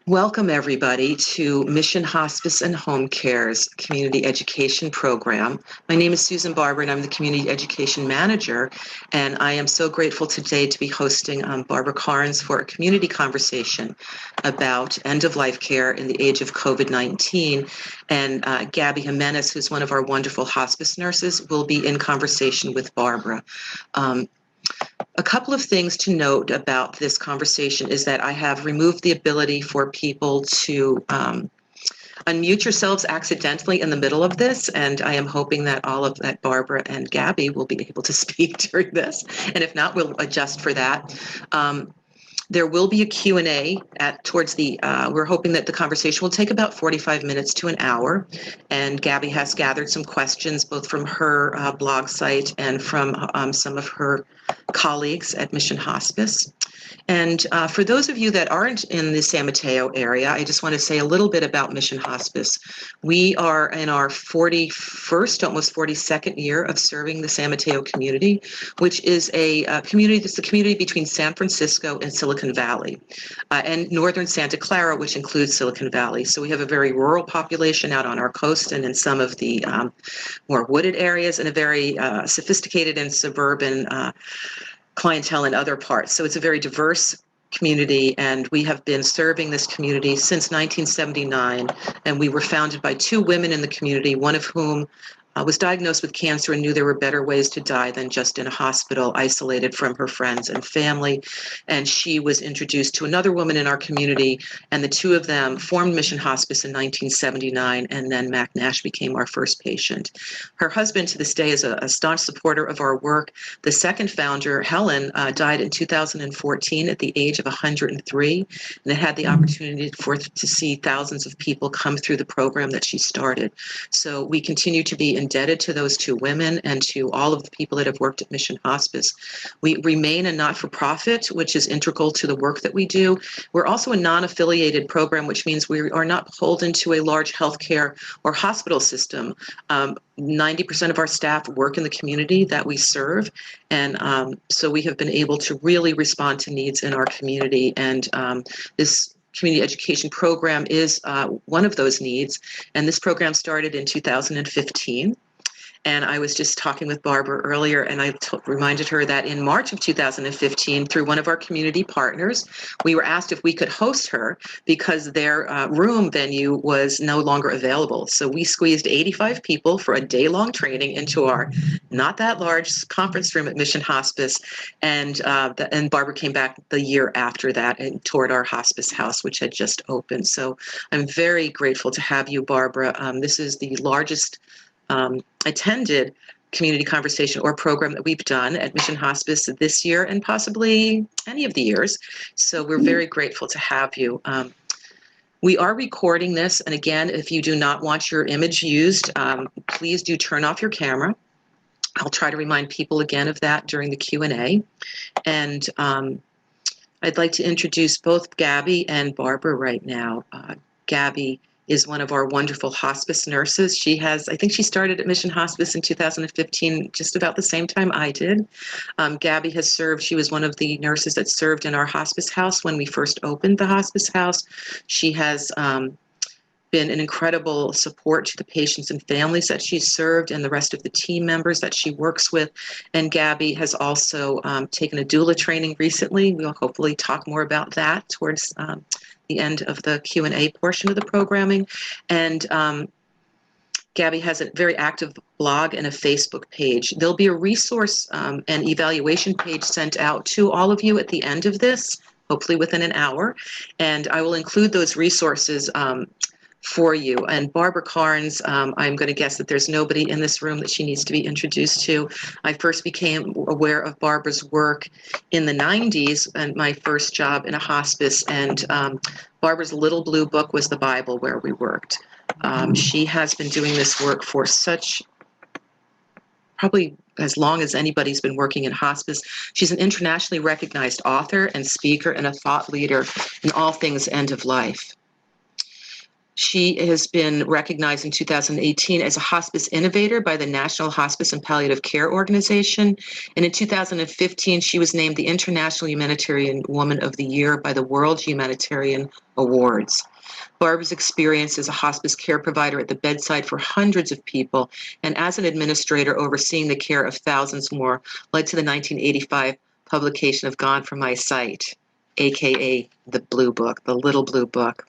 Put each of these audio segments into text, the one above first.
Welcome, everybody, to Mission Hospice and Home Care's Community Education Program. My name is Susan Barber, and I'm the Community Education Manager, and I am so grateful today to be hosting Barbara Karnes for a community conversation about end-of-life care in the age of COVID-19. And Gabby Jimenez, who's one of our wonderful hospice nurses, will be in conversation with Barbara. A couple of things to note about this conversation is that I have removed the ability for people to unmute yourselves accidentally in the middle of this, and I am hoping that Barbara and Gabby will be able to speak during this, and if not, we'll adjust for that. There will be a Q&A towards the, we're hoping that the conversation will take about 45 minutes to an hour. And Gabby has gathered some questions both from her blog site and from some of her colleagues at Mission Hospice. And for those of you that aren't in the San Mateo area, I just want to say a little bit about Mission Hospice. We are in our 41st, almost 42nd year of serving the San Mateo community, which is a community that's the community between San Francisco and Silicon Valley, and northern Santa Clara, which includes Silicon Valley. So we have a very rural population out on our coast and in some of the more wooded areas, and a very sophisticated and suburban clientele in other parts. So it's a very diverse community, and we have been serving this community since 1979, and we were founded by two women in the community, one of whom was diagnosed with cancer and knew there were better ways to die than just in a hospital, isolated from her friends and family. And she was introduced to another woman in our community, and the two of them formed Mission Hospice in 1979, and then Mac Nash became our first patient. Her husband to this day is a staunch supporter of our work. The second founder, Helen, died in 2014 at the age of 103, and had the opportunity to see thousands of people come through the program that she started. So we continue to be indebted to those two women and to all of the people that have worked at Mission Hospice. We remain a not-for-profit, which is integral to the work that we do. We're also a non-affiliated program, which means we are not beholden to a large healthcare or hospital system. 90% of our staff work in the community that we serve, and so we have been able to really respond to needs in our community, and this community education program is one of those needs, and this program started in 2015. And I was just talking with Barbara earlier, and I reminded her that in March of 2015, through one of our community partners, we were asked if we could host her because their room venue was no longer available. So we squeezed 85 people for a day-long training into our not that large conference room at Mission Hospice, and Barbara came back the year after that and toured our hospice house, which had just opened. So I'm very grateful to have you, Barbara. This is the largest attended community conversation or program that we've done at Mission Hospice this year and possibly any of the years. So we're very grateful to have you. We are recording this, and again, if you do not want your image used, please do turn off your camera. I'll try to remind people again of that during the Q&A. And I'd like to introduce both Gabby and Barbara right now. Gabby is one of our wonderful hospice nurses. I think she started at Mission Hospice in 2015, just about the same time I did. Gabby has served, she was one of the nurses that served in our hospice house when we first opened the hospice house. She has been an incredible support to the patients and families that she's served and the rest of the team members that she works with. And Gabby has also taken a doula training recently. We'll hopefully talk more about that towards the end of the Q&A portion of the programming. And Gabby has a very active blog and a Facebook page. There'll be a resource and evaluation page sent out to all of you at the end of this, hopefully within an hour. And I will include those resources for you. And Barbara Karnes, I'm going to guess that there's nobody in this room that she needs to be introduced to. I first became aware of Barbara's work in the 90s and my first job in a hospice, and Barbara's Little Blue Book was the Bible where we worked. She has been doing this work for probably as long as anybody's been working in hospice. She's an internationally recognized author and speaker and a thought leader in all things end of life. She has been recognized in 2018 as a Hospice Innovator by the National Hospice and Palliative Care Organization. And in 2015, she was named the International Humanitarian Woman of the Year by the World Humanitarian Awards. Barbara's experience as a hospice care provider at the bedside for hundreds of people and as an administrator overseeing the care of thousands more led to the 1985 publication of Gone From My Sight, aka the Blue Book, the Little Blue Book.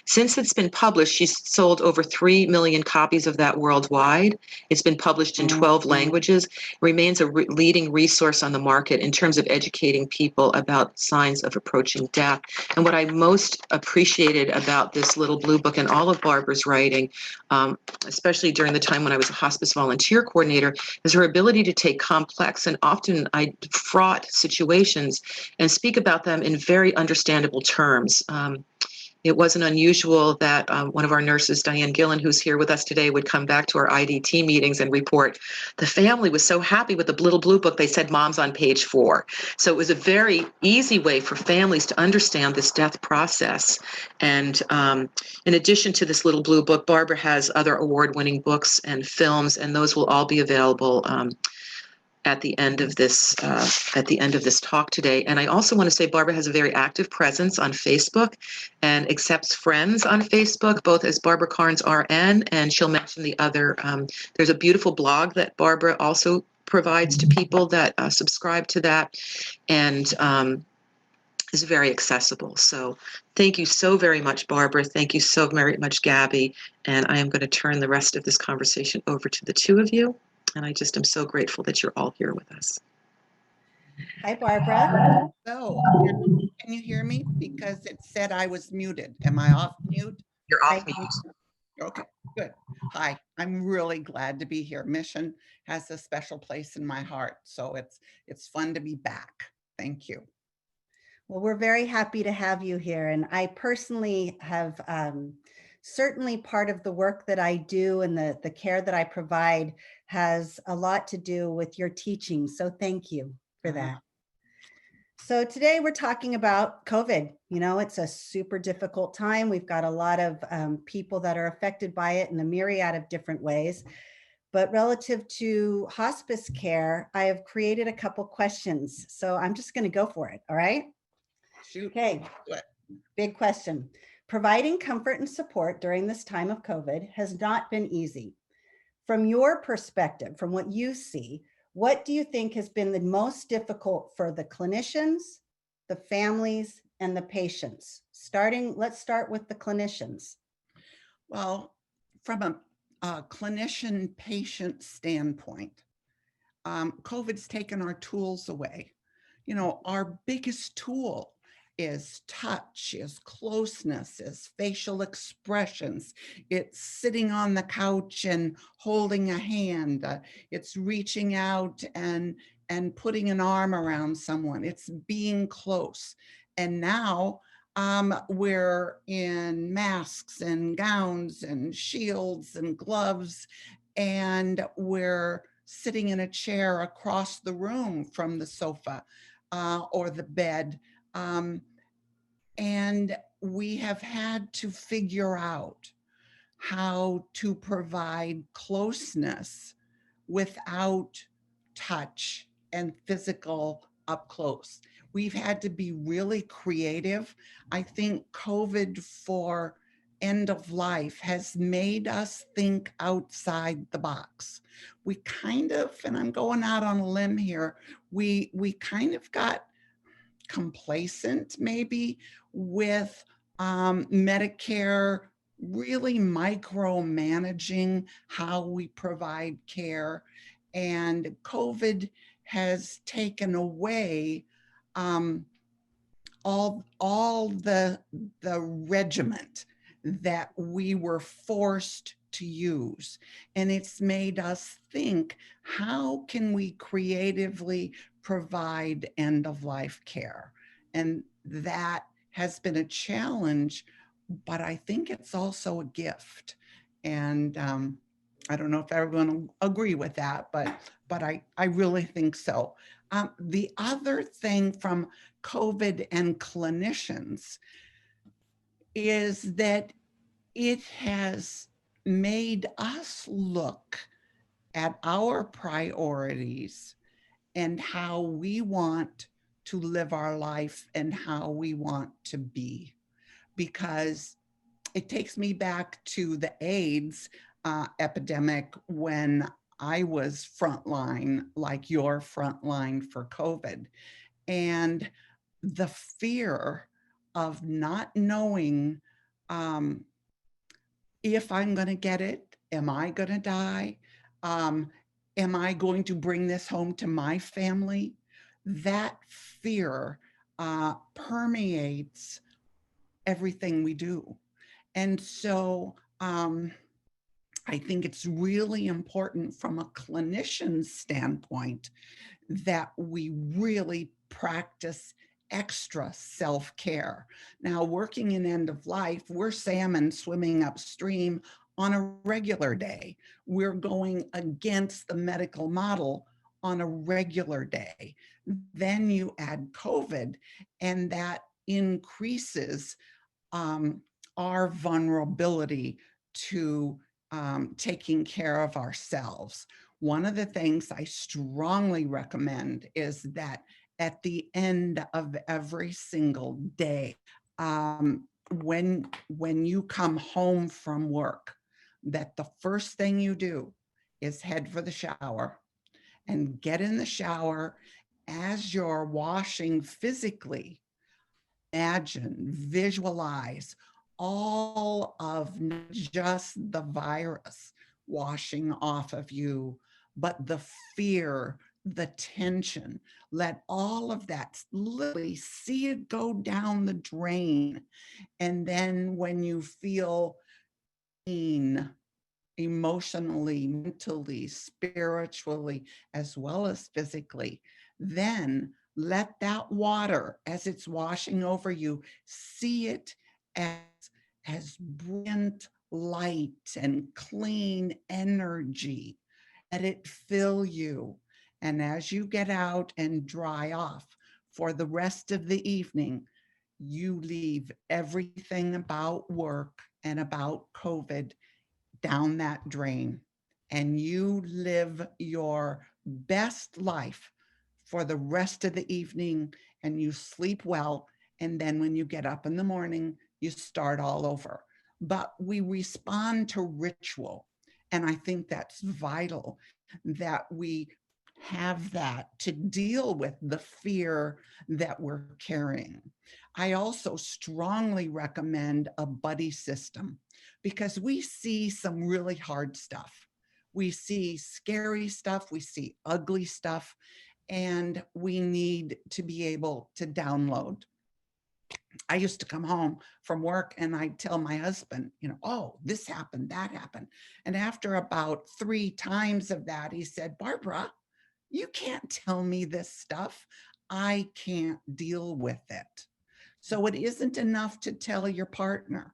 Since it's been published, she's sold over 3 million copies of that worldwide. It's been published in 12 languages. It remains a leading resource on the market in terms of educating people about signs of approaching death. And what I most appreciated about this Little Blue Book and all of Barbara's writing, especially during the time when I was a hospice volunteer coordinator, is her ability to take complex and often fraught situations and speak about them in very understandable terms. It wasn't unusual that one of our nurses, Diane Gillen, who's here with us today, would come back to our IDT meetings and report the family was so happy with the Little Blue Book, they said mom's on page 4. So it was a very easy way for families to understand this death process. And in addition to this Little Blue Book, Barbara has other award-winning books and films, and those will all be available at the end of this talk today. And I also want to say Barbara has a very active presence on Facebook and accepts friends on Facebook, both as Barbara Karnes RN, and she'll mention the other. There's a beautiful blog that Barbara also provides to people that subscribe to that, and is very accessible. So thank you so very much, Barbara. Thank you so very much, Gabby. And I am going to turn the rest of this conversation over to the two of you. And I just am so grateful that you're all here with us. Hi, Barbara. So, can you hear me? Because it said I was muted. Am I off mute? You're off mute. Okay, good. Hi, I'm really glad to be here. Mission has a special place in my heart, so it's fun to be back. Thank you. Well, we're very happy to have you here. And I personally have certainly part of the work that I do and the care that I provide has a lot to do with your teaching. So thank you for that. So today we're talking about COVID. You know, it's a super difficult time. We've got a lot of people that are affected by it in a myriad of different ways. But relative to hospice care, I have created a couple questions. So I'm just going to go for it. All right. Shoot. Okay. Big question. Providing comfort and support during this time of COVID has not been easy. From your perspective, from what you see, what do you think has been the most difficult for the clinicians, the families, and the patients? Let's start with the clinicians. Well, from a clinician-patient standpoint, COVID's taken our tools away. You know, our biggest tool is touch, is closeness, is facial expressions. It's sitting on the couch and holding a hand. It's reaching out and putting an arm around someone. It's being close. And now we're in masks and gowns and shields and gloves, and we're sitting in a chair across the room from the sofa or the bed. And we have had to figure out how to provide closeness without touch and physical up close. We've had to be really creative. I think COVID for end of life has made us think outside the box. We kind of, and I'm going out on a limb here, we kind of got complacent maybe with Medicare really micromanaging how we provide care, and COVID has taken away all the regiment that we were forced to use, and it's made us think, how can we creatively provide end-of-life care? And that has been a challenge, but I think it's also a gift. And I don't know if everyone will agree with that, but I really think so. The other thing from COVID and clinicians is that it has made us look at our priorities and how we want to live our life and how we want to be. Because it takes me back to the AIDS epidemic when I was frontline, like your frontline for COVID. And the fear of not knowing if I'm going to get it, am I going to die? Am I going to bring this home to my family? That fear permeates everything we do. And so I think it's really important from a clinician's standpoint that we really practice extra self-care. Now, working in end of life, we're salmon swimming upstream on a regular day. We're going against the medical model on a regular day. Then you add COVID, and that increases our vulnerability to taking care of ourselves. One of the things I strongly recommend is that at the end of every single day, when you come home from work, that the first thing you do is head for the shower and get in the shower. As you're washing physically, imagine, visualize all of not just the virus washing off of you, but the fear, the tension. Let all of that, literally see it go down the drain. And then when you feel pain, emotionally, mentally, spiritually, as well as physically, then let that water, as it's washing over you, see it as brilliant light and clean energy. Let it fill you. And as you get out and dry off for the rest of the evening, you leave everything about work and about COVID down that drain, and you live your best life for the rest of the evening, and you sleep well. And then when you get up in the morning, you start all over. But we respond to ritual. And I think that's vital that we have that to deal with the fear that we're carrying. I also strongly recommend a buddy system because we see some really hard stuff. We see scary stuff, we see ugly stuff, and we need to be able to download. I used to come home from work and I'd tell my husband, oh, this happened, that happened. And after about 3 times of that, he said, Barbara, you can't tell me this stuff. I can't deal with it. So it isn't enough to tell your partner.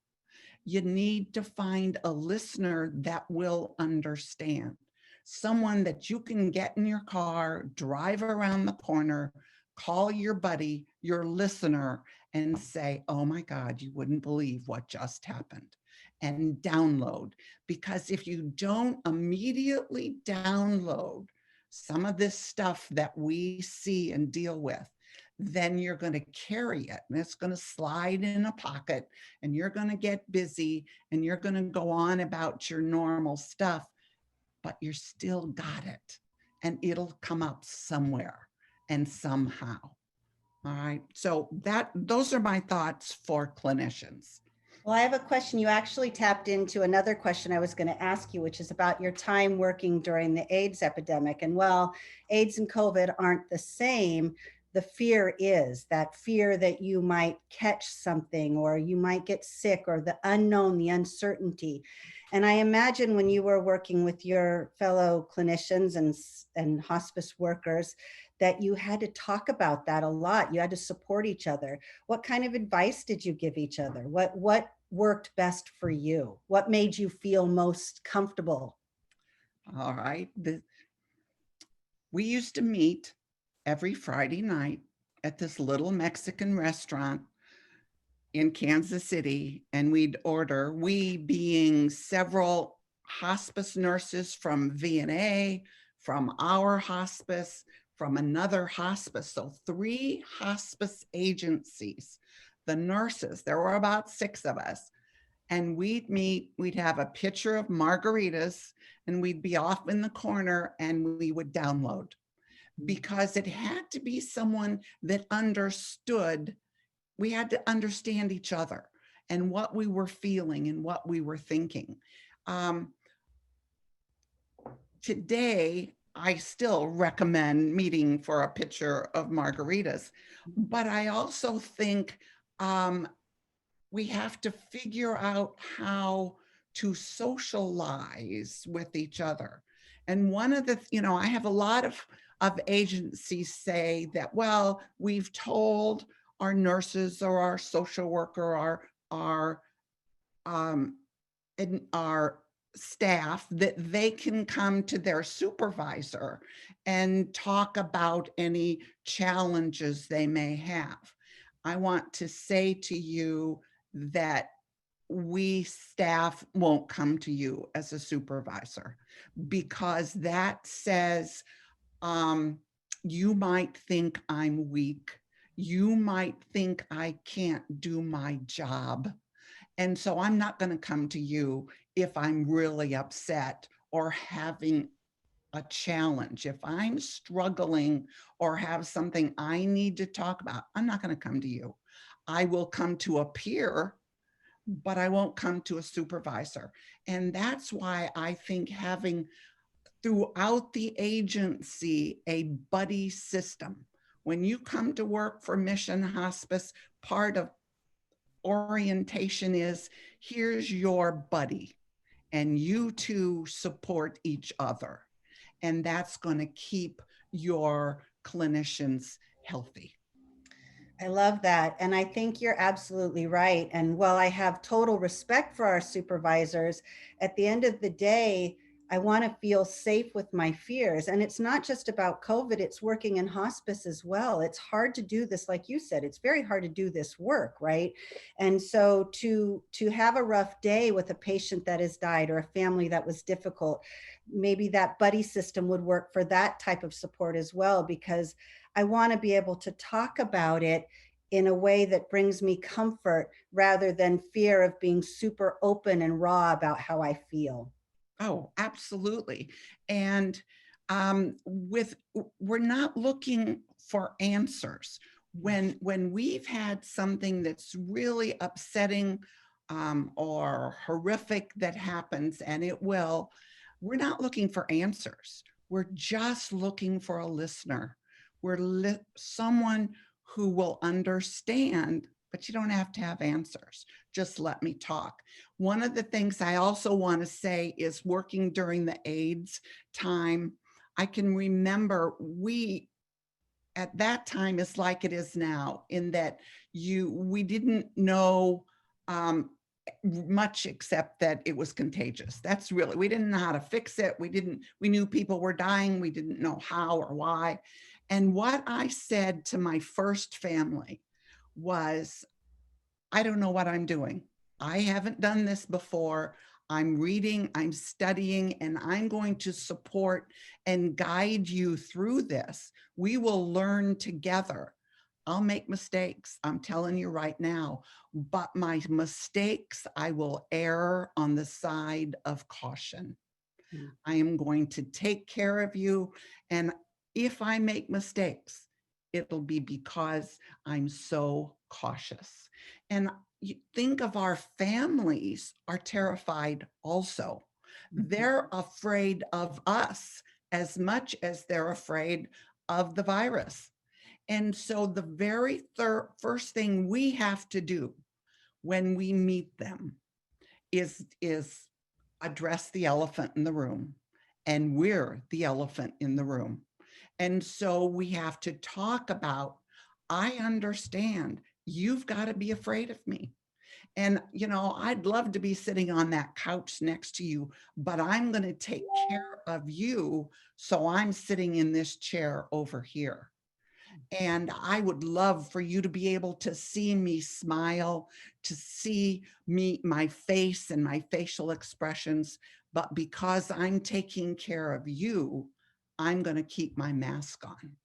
You need to find a listener that will understand. Someone that you can get in your car, drive around the corner, call your buddy, your listener, and say, oh my God, you wouldn't believe what just happened. And download. Because if you don't immediately download some of this stuff that we see and deal with, then you're going to carry it and it's going to slide in a pocket and you're going to get busy and you're going to go on about your normal stuff, but you're still got it and it'll come up somewhere and somehow. All right. So those are my thoughts for clinicians. Well, I have a question. You actually tapped into another question I was going to ask you, which is about your time working during the AIDS epidemic. And while AIDS and COVID aren't the same, the fear is that fear that you might catch something or you might get sick, or the unknown, the uncertainty. And I imagine when you were working with your fellow clinicians and hospice workers, that you had to talk about that a lot. You had to support each other. What kind of advice did you give each other? What worked best for you? What made you feel most comfortable? All right. We used to meet every Friday night at this little Mexican restaurant in Kansas City, and we'd order, we being several hospice nurses from VNA, from our hospice, from another hospice. So 3 hospice agencies, the nurses, there were about 6 of us. And we'd meet, we'd have a pitcher of margaritas, and we'd be off in the corner and we would download, because it had to be someone that understood. We had to understand each other and what we were feeling and what we were thinking. Today, I still recommend meeting for a pitcher of margaritas, but I also think we have to figure out how to socialize with each other. And one of the, I have a lot of agencies say that, well, we've told our nurses or our social worker, our staff, that they can come to their supervisor and talk about any challenges they may have. I want to say to you that we staff won't come to you as a supervisor, because that says you might think I'm weak. You might think I can't do my job. And so I'm not going to come to you if I'm really upset or having a challenge. If I'm struggling or have something I need to talk about, I'm not going to come to you. I will come to a peer, but I won't come to a supervisor. And that's why I think having throughout the agency a buddy system. When you come to work for Mission Hospice, part of orientation is, here's your buddy, and you two support each other. And that's going to keep your clinicians healthy. I love that. And I think you're absolutely right. And while I have total respect for our supervisors, at the end of the day, I want to feel safe with my fears. And it's not just about COVID, it's working in hospice as well. It's hard to do this, like you said, it's very hard to do this work, right? And so to have a rough day with a patient that has died or a family that was difficult, maybe that buddy system would work for that type of support as well, because I want to be able to talk about it in a way that brings me comfort rather than fear of being super open and raw about how I feel. Oh, absolutely. And we're not looking for answers. When we've had something that's really upsetting or horrific that happens, and it will, we're not looking for answers. We're just looking for a listener. We're someone who will understand, but you don't have to have answers. Just let me talk. One of the things I also want to say is, working during the AIDS time, I can remember at that time is like it is now, in that we didn't know much except that it was contagious. That's really, we didn't know how to fix it. We knew people were dying. We didn't know how or why. And what I said to my first family was, I don't know what I'm doing. I haven't done this before. I'm reading, I'm studying, and I'm going to support and guide you through this. We will learn together. I'll make mistakes, I'm telling you right now, but my mistakes, I will err on the side of caution. I am going to take care of you. And if I make mistakes, it'll be because I'm so cautious. And you think of our families are terrified also. They're afraid of us as much as they're afraid of the virus. And so the very first thing we have to do when we meet them is address the elephant in the room. And we're the elephant in the room. And so we have to talk about, I understand you've got to be afraid of me. And, I'd love to be sitting on that couch next to you, but I'm going to take care of you. So I'm sitting in this chair over here. And I would love for you to be able to see me smile, to see me, my face and my facial expressions. But because I'm taking care of you, I'm going to keep my mask on.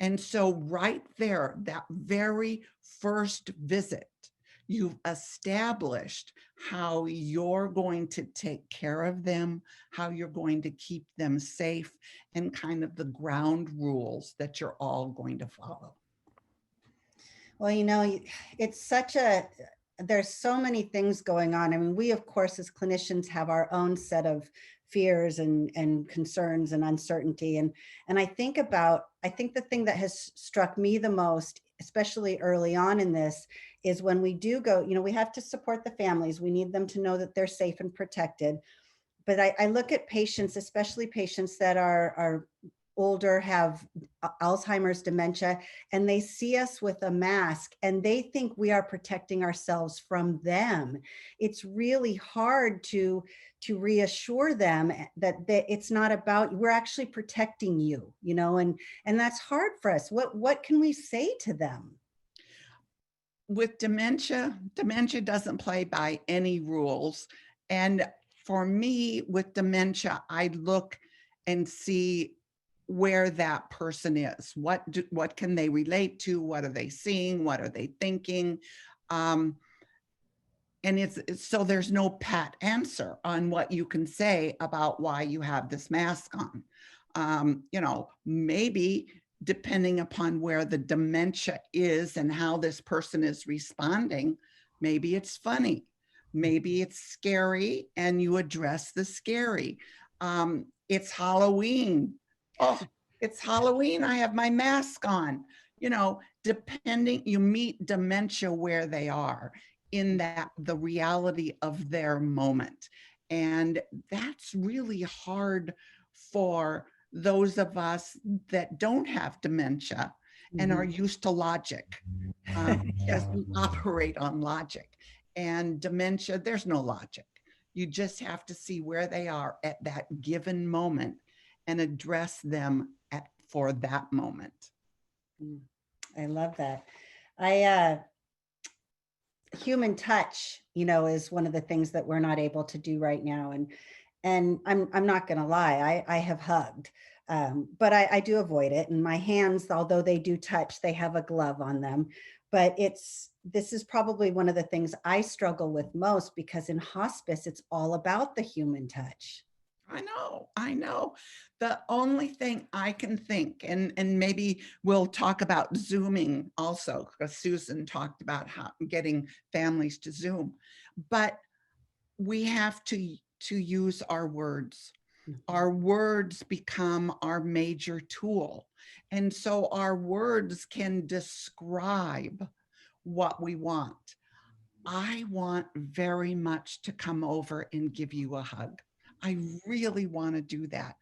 And so right there, that very first visit, you've established how you're going to take care of them, how you're going to keep them safe, and kind of the ground rules that you're all going to follow. Well, it's there's so many things going on. I mean, we, of course, as clinicians have our own set of fears and concerns and uncertainty. And I think the thing that has struck me the most, especially early on in this, is when we do go, we have to support the families. We need them to know that they're safe and protected. But I look at patients, especially patients that are older, have Alzheimer's, dementia, and they see us with a mask and they think we are protecting ourselves from them. It's really hard to reassure them that it's not about, we're actually protecting you, and that's hard for us. What can we say to them? With dementia doesn't play by any rules. And for me, with dementia, I look and see where that person is. What can they relate to? What are they seeing? What are they thinking? And it's so there's no pat answer on what you can say about why you have this mask on. Maybe depending upon where the dementia is and how this person is responding, maybe it's funny, maybe it's scary, and you address the scary. It's Halloween. Oh, it's Halloween, I have my mask on. Depending, you meet dementia where they are in the reality of their moment. And that's really hard for those of us that don't have dementia and are used to logic, because we operate on logic. And dementia, there's no logic. You just have to see where they are at that given moment and address them for that moment. I love that. Human touch, is one of the things that we're not able to do right now. And I'm not going to lie, I have hugged, but I do avoid it. And my hands, although they do touch, they have a glove on them. But this is probably one of the things I struggle with most, because in hospice, it's all about the human touch. I know. The only thing I can think, and maybe we'll talk about Zooming also, because Susan talked about how getting families to Zoom, but we have to use our words. Our words become our major tool. And so our words can describe what we want. I want very much to come over and give you a hug. I really want to do that,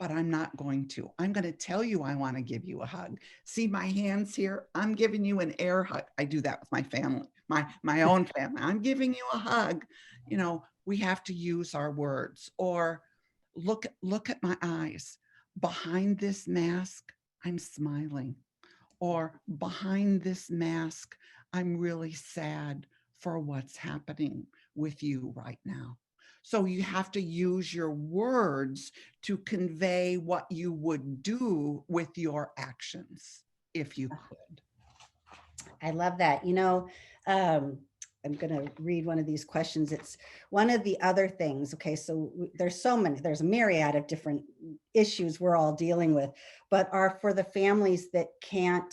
but I'm not going to. I'm going to tell you I want to give you a hug. See my hands here? I'm giving you an air hug. I do that with my family, my own family. I'm giving you a hug. We have to use our words. Or look at my eyes. Behind this mask, I'm smiling. Or behind this mask, I'm really sad for what's happening with you right now. So you have to use your words to convey what you would do with your actions, if you could. I love that. I'm going to read one of these questions. It's one of the other things. Okay, so there's a myriad of different issues we're all dealing with, but are for the families that can't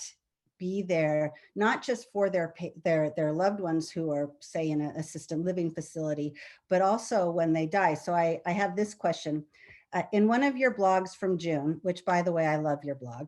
be there, not just for their loved ones who are, say, in an assisted living facility, but also when they die. So I have this question. In one of your blogs from June, which, by the way, I love your blog,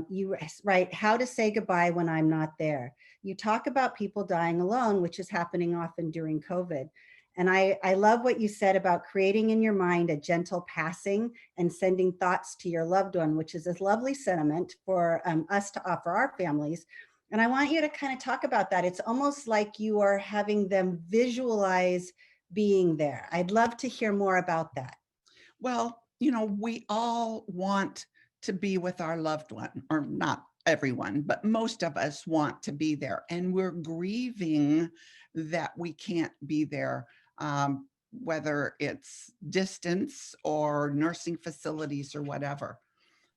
you write, how to say goodbye when I'm not there. You talk about people dying alone, which is happening often during COVID. And I love what you said about creating in your mind a gentle passing and sending thoughts to your loved one, which is a lovely sentiment for us to offer our families. And I want you to kind of talk about that. It's almost like you are having them visualize being there. I'd love to hear more about that. Well, we all want to be with our loved one, or not everyone, but most of us want to be there, and we're grieving that we can't be there, whether it's distance or nursing facilities or whatever.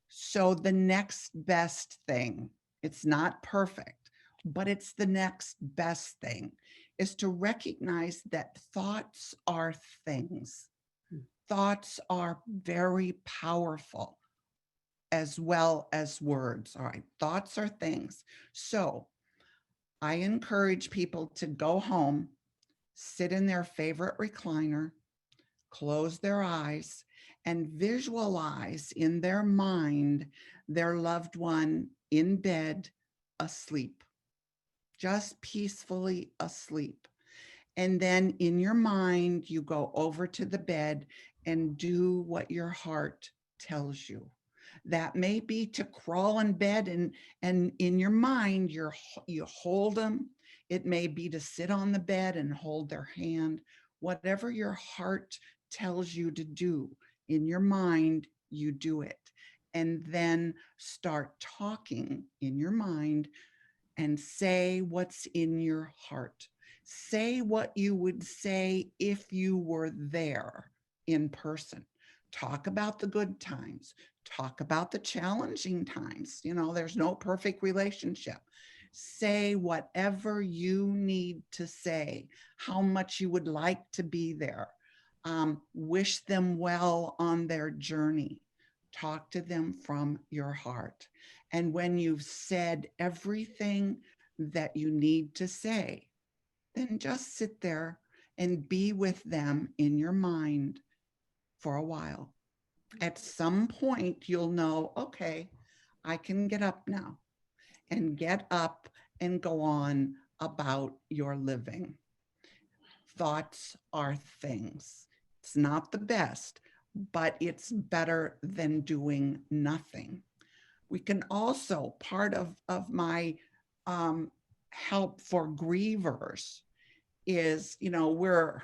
So the next best thing, it's not perfect, but it's the next best thing, is to recognize that thoughts are things. Thoughts are very powerful, as well as words. All right, thoughts are things. So I encourage people to go home, sit in their favorite recliner, close their eyes, and visualize in their mind their loved one in bed, asleep, just peacefully asleep. And then in your mind, you go over to the bed and do what your heart tells you. That may be to crawl in bed and in your mind, you hold them. It may be to sit on the bed and hold their hand. Whatever your heart tells you to do in your mind, you do it. And then start talking in your mind and say what's in your heart. Say what you would say if you were there in person. Talk about the good times. Talk about the challenging times. You know, there's no perfect relationship. Say whatever you need to say, how much you would like to be there. Wish them well on their journey. Talk to them from your heart. And when you've said everything that you need to say, then just sit there and be with them in your mind for a while. At some point, you'll know, okay, I can get up now, and get up and go on about your living. Thoughts are things. It's not the best, but it's better than doing nothing. We can also, part of my help for grievers is, you know,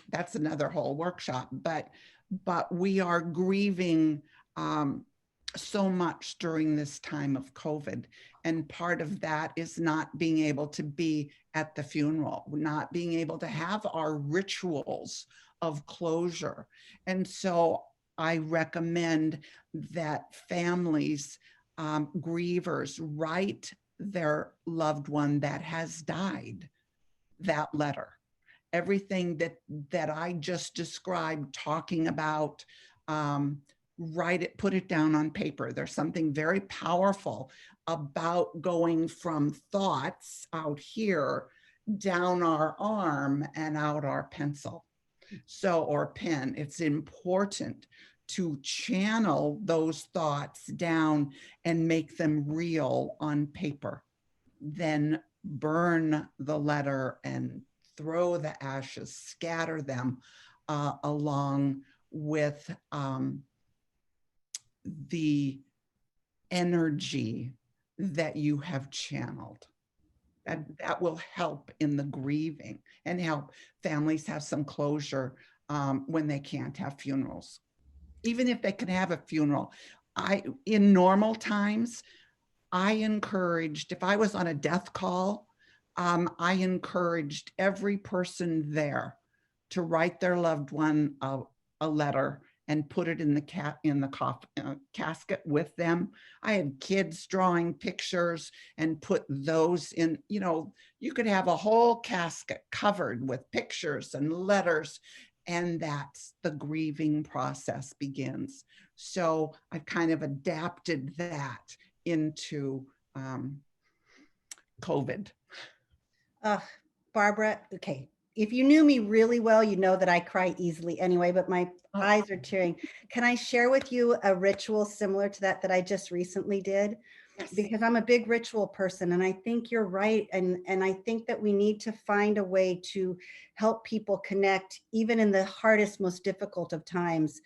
that's another whole workshop, but we are grieving so much during this time of COVID. And part of that is not being able to be at the funeral, not being able to have our rituals of closure. And so I recommend that families, grievers, write their loved one that has died that letter. Everything that I just described, talking about, write it, put it down on paper. There's something very powerful about going from thoughts out here down our arm and out our pencil. So, or pen. It's important to channel those thoughts down and make them real on paper. Then burn the letter and throw the ashes, scatter them along with the energy that you have channeled. That will help in the grieving and help families have some closure when they can't have funerals. Even if they can have a funeral, in normal times, I encouraged, if I was on a death call, I encouraged every person there to write their loved one a letter and put it in the casket with them. I had kids drawing pictures and put those in. You know, you could have a whole casket covered with pictures and letters, and that's the grieving process begins. So I've kind of adapted that into COVID. Barbara, okay. If you knew me really well, you know that I cry easily anyway, but my eyes are tearing. Can I share with you a ritual similar to that I just recently did? Yes. Because I'm a big ritual person, and I think you're right. And I think that we need to find a way to help people connect, even in the hardest, most difficult of times.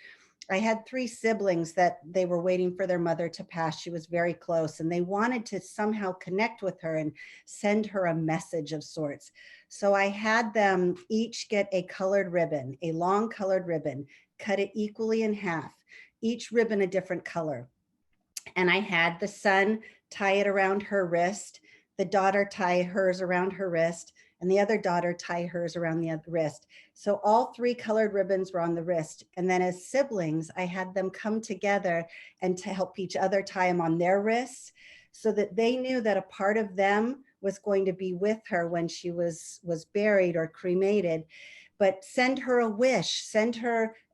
I had 3 siblings that they were waiting for their mother to pass. She was very close, and they wanted to somehow connect with her and send her a message of sorts. So I had them each get a colored ribbon, a long colored ribbon, cut it equally in half, each ribbon a different color. And I had the son tie it around her wrist, the daughter tie hers around her wrist, and the other daughter tie hers around the other wrist. So all three colored ribbons were on the wrist. And then as siblings, I had them come together and to help each other tie them on their wrists, so that they knew that a part of them was going to be with her when she was buried or cremated. But send her a wish,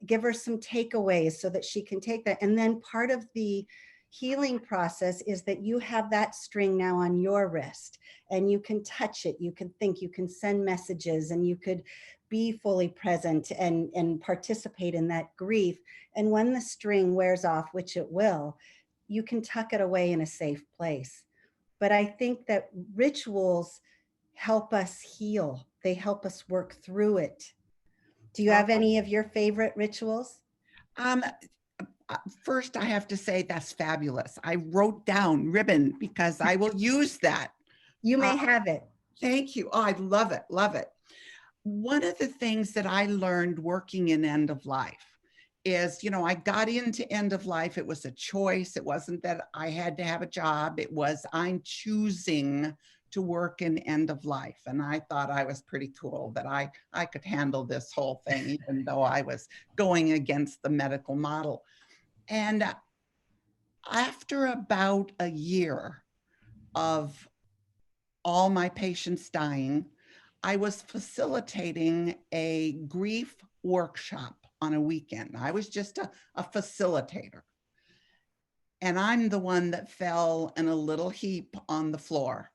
give her some takeaways so that she can take that. And then part of the healing process is that you have that string now on your wrist, and you can touch it, you can think, you can send messages, and you could be fully present and participate in that grief. And when the string wears off, which it will, you can tuck it away in a safe place. But I think that rituals help us heal. They help us work through it. Do you have any of your favorite rituals? First, I have to say that's fabulous. I wrote down ribbon because I will use that. You may have it. Thank you. Oh, I love it. Love it. One of the things that I learned working in end of life is, I got into end of life. It was a choice. It wasn't that I had to have a job. It was I'm choosing to work in end of life. And I thought I was pretty cool that I could handle this whole thing, even though I was going against the medical model. And after about a year of all my patients dying, I was facilitating a grief workshop on a weekend. I was just a facilitator. And I'm the one that fell in a little heap on the floor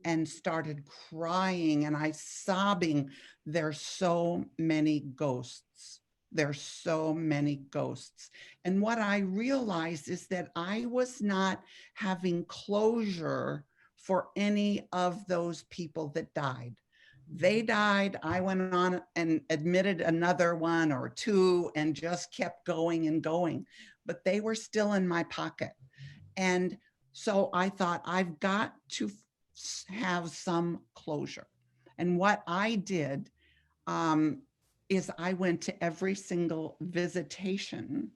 and started crying, and I sobbing. There's so many ghosts. There's so many ghosts. And what I realized is that I was not having closure for any of those people that died. They died. I went on and admitted another one or two and just kept going and going, but they were still in my pocket. And so I thought, I've got to have some closure. And what I did is I went to every single visitation.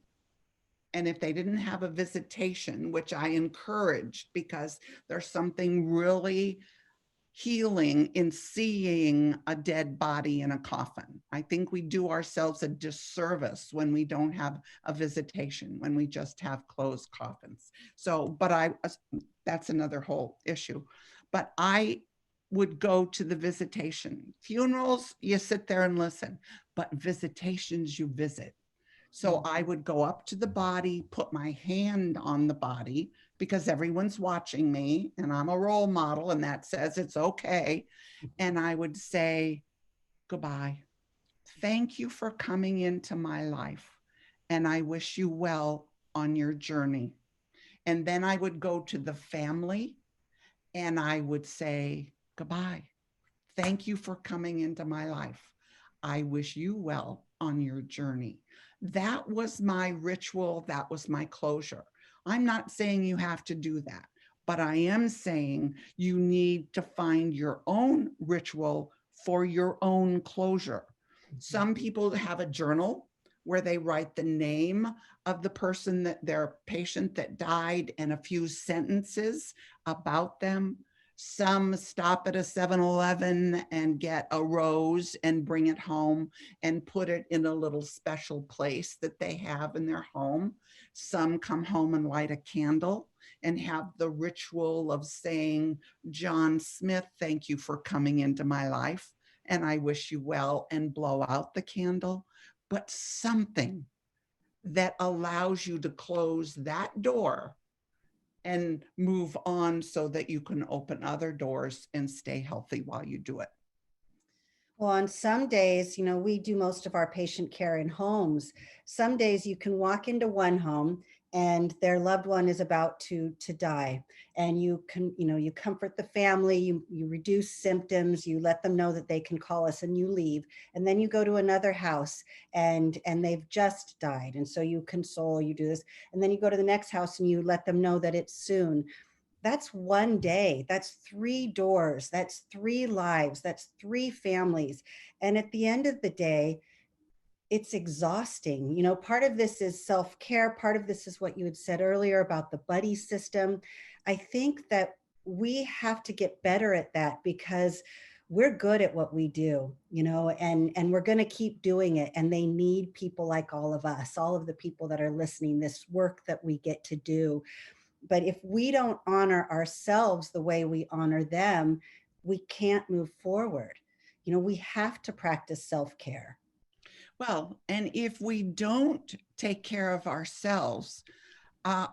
And if they didn't have a visitation, which I encouraged, because there's something really healing in seeing a dead body in a coffin. I think we do ourselves a disservice when we don't have a visitation, when we just have closed coffins. So, but that's another whole issue. But I would go to the visitation. Funerals, you sit there and listen, but visitations, you visit. So I would go up to the body, put my hand on the body, because everyone's watching me and I'm a role model, and that says it's okay. And I would say, goodbye. Thank you for coming into my life, and I wish you well on your journey. And then I would go to the family and I would say, goodbye. Thank you for coming into my life. I wish you well on your journey. That was my ritual. That was my closure. I'm not saying you have to do that, but I am saying you need to find your own ritual for your own closure. Some people have a journal where they write the name of the person, that their patient that died, and a few sentences about them. Some stop at a 7-Eleven and get a rose and bring it home and put it in a little special place that they have in their home. Some come home and light a candle and have the ritual of saying, John Smith, thank you for coming into my life, and I wish you well, and blow out the candle. But something that allows you to close that door and move on so that you can open other doors and stay healthy while you do it. Well, on some days, we do most of our patient care in homes. Some days you can walk into one home and their loved one is about to die. And you can, you comfort the family, you reduce symptoms, you let them know that they can call us, and you leave. And then you go to another house and they've just died. And so you console, you do this. And then you go to the next house and you let them know that it's soon. That's one day. That's 3 doors. That's 3 lives. That's 3 families. And at the end of the day, it's exhausting. You know, part of this is self-care. Part of this is what you had said earlier about the buddy system. I think that we have to get better at that because we're good at what we do, you know, and we're going to keep doing it. And they need people like all of us, all of the people that are listening, this work that we get to do. But if we don't honor ourselves the way we honor them, we can't move forward. You know, we have to practice self-care. Well, and if we don't take care of ourselves,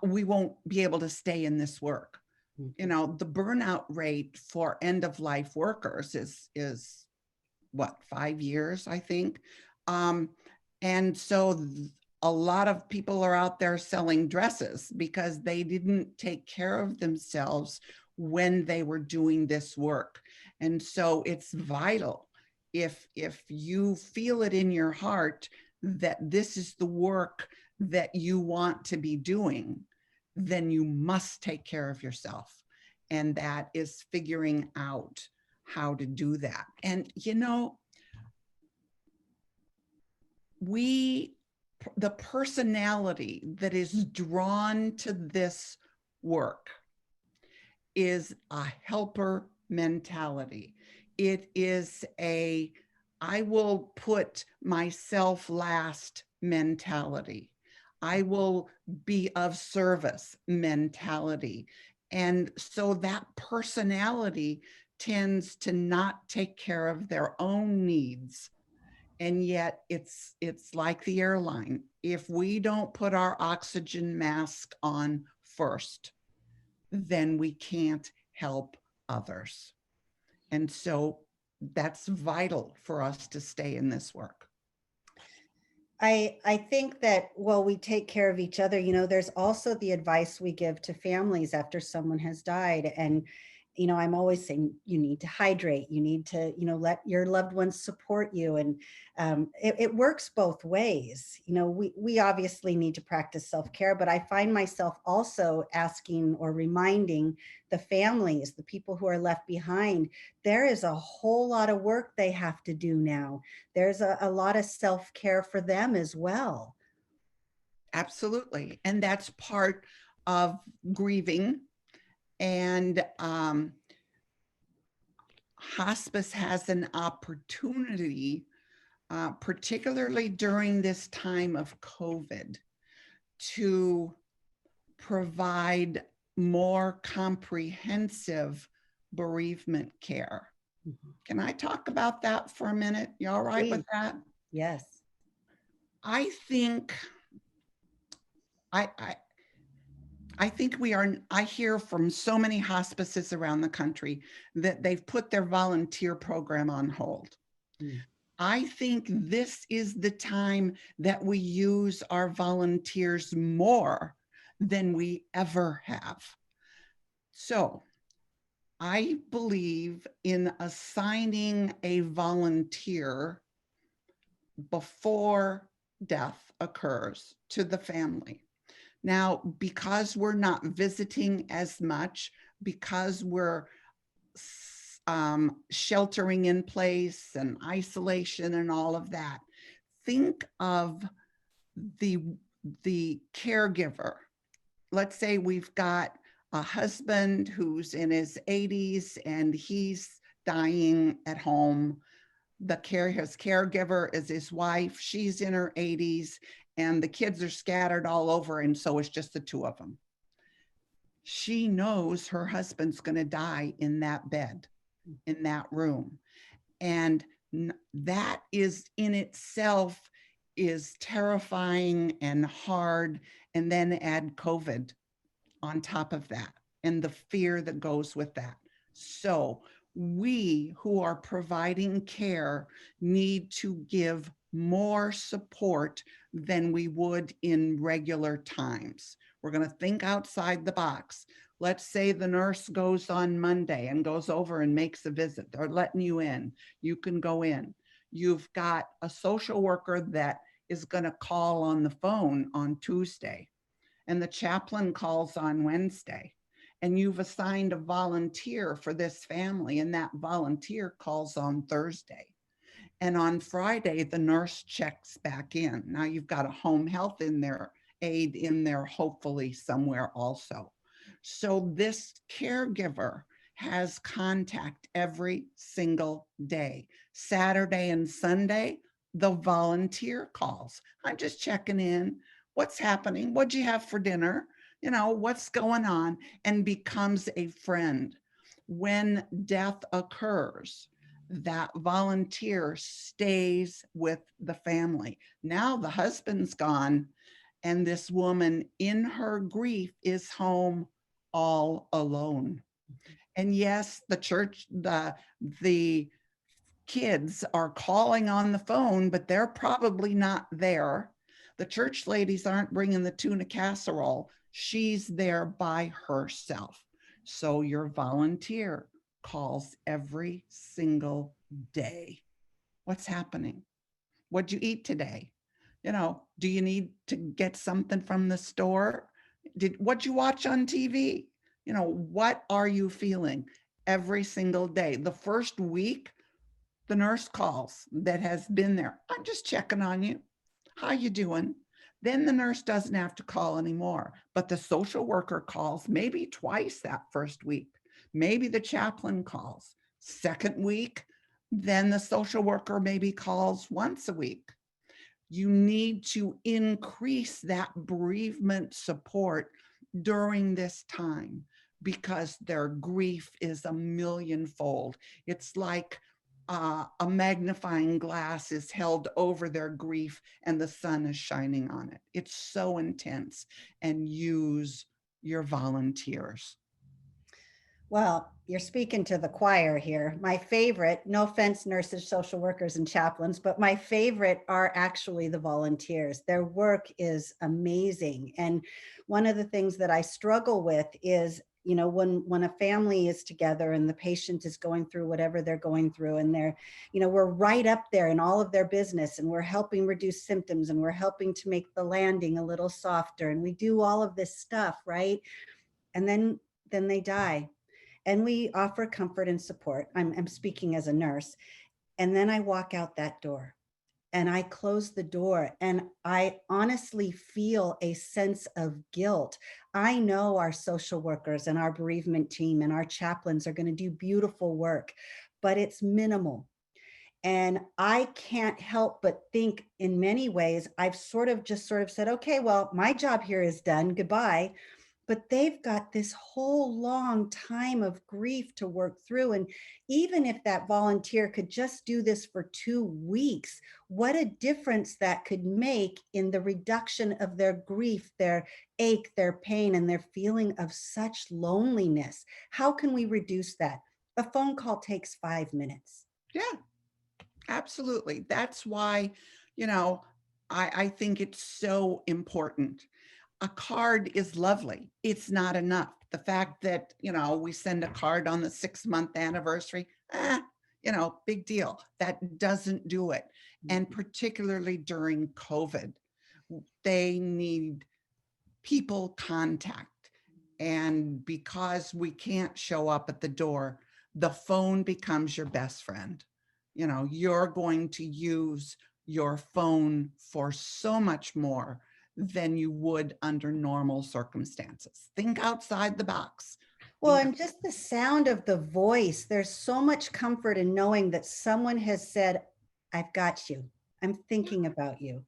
we won't be able to stay in this work. You know, the burnout rate for end of life workers is what, 5 years, I think. And so a lot of people are out there selling dresses because they didn't take care of themselves when they were doing this work. And so it's vital, if you feel it in your heart that this is the work that you want to be doing, then you must take care of yourself. And that is figuring out how to do that. And, you know, the personality that is drawn to this work is a helper mentality. It is a, I will put myself last mentality. I will be of service mentality. And so that personality tends to not take care of their own needs. And yet it's like the airline. If we don't put our oxygen mask on first, then we can't help others. And so that's vital for us to stay in this work. I think that while we take care of each other, you know, there's also the advice we give to families after someone has died. And, you know, I'm always saying you need to hydrate, you need to, you know, let your loved ones support you. And it works both ways. You know, we obviously need to practice self-care, but I find myself also asking or reminding the families, the people who are left behind, there is a whole lot of work they have to do now. There's a lot of self-care for them as well. Absolutely. And that's part of grieving. And hospice has an opportunity, particularly during this time of COVID, to provide more comprehensive bereavement care. Mm-hmm. Can I talk about that for a minute? You all right with that? Yes. I think I hear from so many hospices around the country that they've put their volunteer program on hold. Mm. I think this is the time that we use our volunteers more than we ever have. So I believe in assigning a volunteer before death occurs to the family. Now, because we're not visiting as much, because we're sheltering in place and isolation and all of that, think of the caregiver. Let's say we've got a husband who's in his 80s and he's dying at home. His caregiver is his wife. She's in her 80s and the kids are scattered all over. And so it's just the two of them. She knows her husband's going to die in that bed, in that room. And that is in itself is terrifying and hard. And then add COVID on top of that and the fear that goes with that. So we who are providing care need to give more support than we would in regular times. We're going to think outside the box. Let's say the nurse goes on Monday and goes over and makes a visit. They're letting you in. You can go in. You've got a social worker that is going to call on the phone on Tuesday, and the chaplain calls on Wednesday. And you've assigned a volunteer for this family, and that volunteer calls on Thursday. And on Friday, the nurse checks back in. Now you've got a home health aide in there, hopefully somewhere also. So this caregiver has contact every single day. Saturday and Sunday, the volunteer calls. I'm just checking in. What's happening? What'd you have for dinner? What's going on? And becomes a friend. When death occurs, that volunteer stays with the family. Now the husband's gone, and this woman in her grief is home all alone. And yes, the church, the kids are calling on the phone, but they're probably not there. The church ladies aren't bringing the tuna casserole. She's there by herself. So your volunteer calls every single day. What's happening? What'd you eat today? Do you need to get something from the store? What'd you watch on TV? What are you feeling every single day? The first week, the nurse calls that has been there. I'm just checking on you. How you doing? Then the nurse doesn't have to call anymore, but the social worker calls maybe twice that first week. Maybe the chaplain calls. Second week, then the social worker maybe calls once a week. You need to increase that bereavement support during this time because their grief is a millionfold. It's like a magnifying glass is held over their grief and the sun is shining on it. It's so intense. And use your volunteers. Well, you're speaking to the choir here. My favorite, no offense, nurses, social workers, and chaplains, but my favorite are actually the volunteers. Their work is amazing. And one of the things that I struggle with is, when a family is together and the patient is going through whatever they're going through, and we're right up there in all of their business, and we're helping reduce symptoms, and we're helping to make the landing a little softer, and we do all of this stuff, right? And then they die. And we offer comfort and support. I'm speaking as a nurse. And then I walk out that door and I close the door and I honestly feel a sense of guilt. I know our social workers and our bereavement team and our chaplains are going to do beautiful work, but it's minimal. And I can't help but think in many ways, I've sort of said, okay, well, my job here is done. Goodbye. But they've got this whole long time of grief to work through. And even if that volunteer could just do this for 2 weeks, what a difference that could make in the reduction of their grief, their ache, their pain, and their feeling of such loneliness. How can we reduce that? A phone call takes 5 minutes. Yeah, absolutely. That's why, I think it's so important. A card is lovely. It's not enough. The fact that, we send a card on the 6-month anniversary, big deal. That doesn't do it. And particularly during COVID, they need people contact. And because we can't show up at the door, the phone becomes your best friend. You're going to use your phone for so much more than you would under normal circumstances. Think outside the box. Well, and just the sound of the voice, there's so much comfort in knowing that someone has said, I've got you. I'm thinking about you.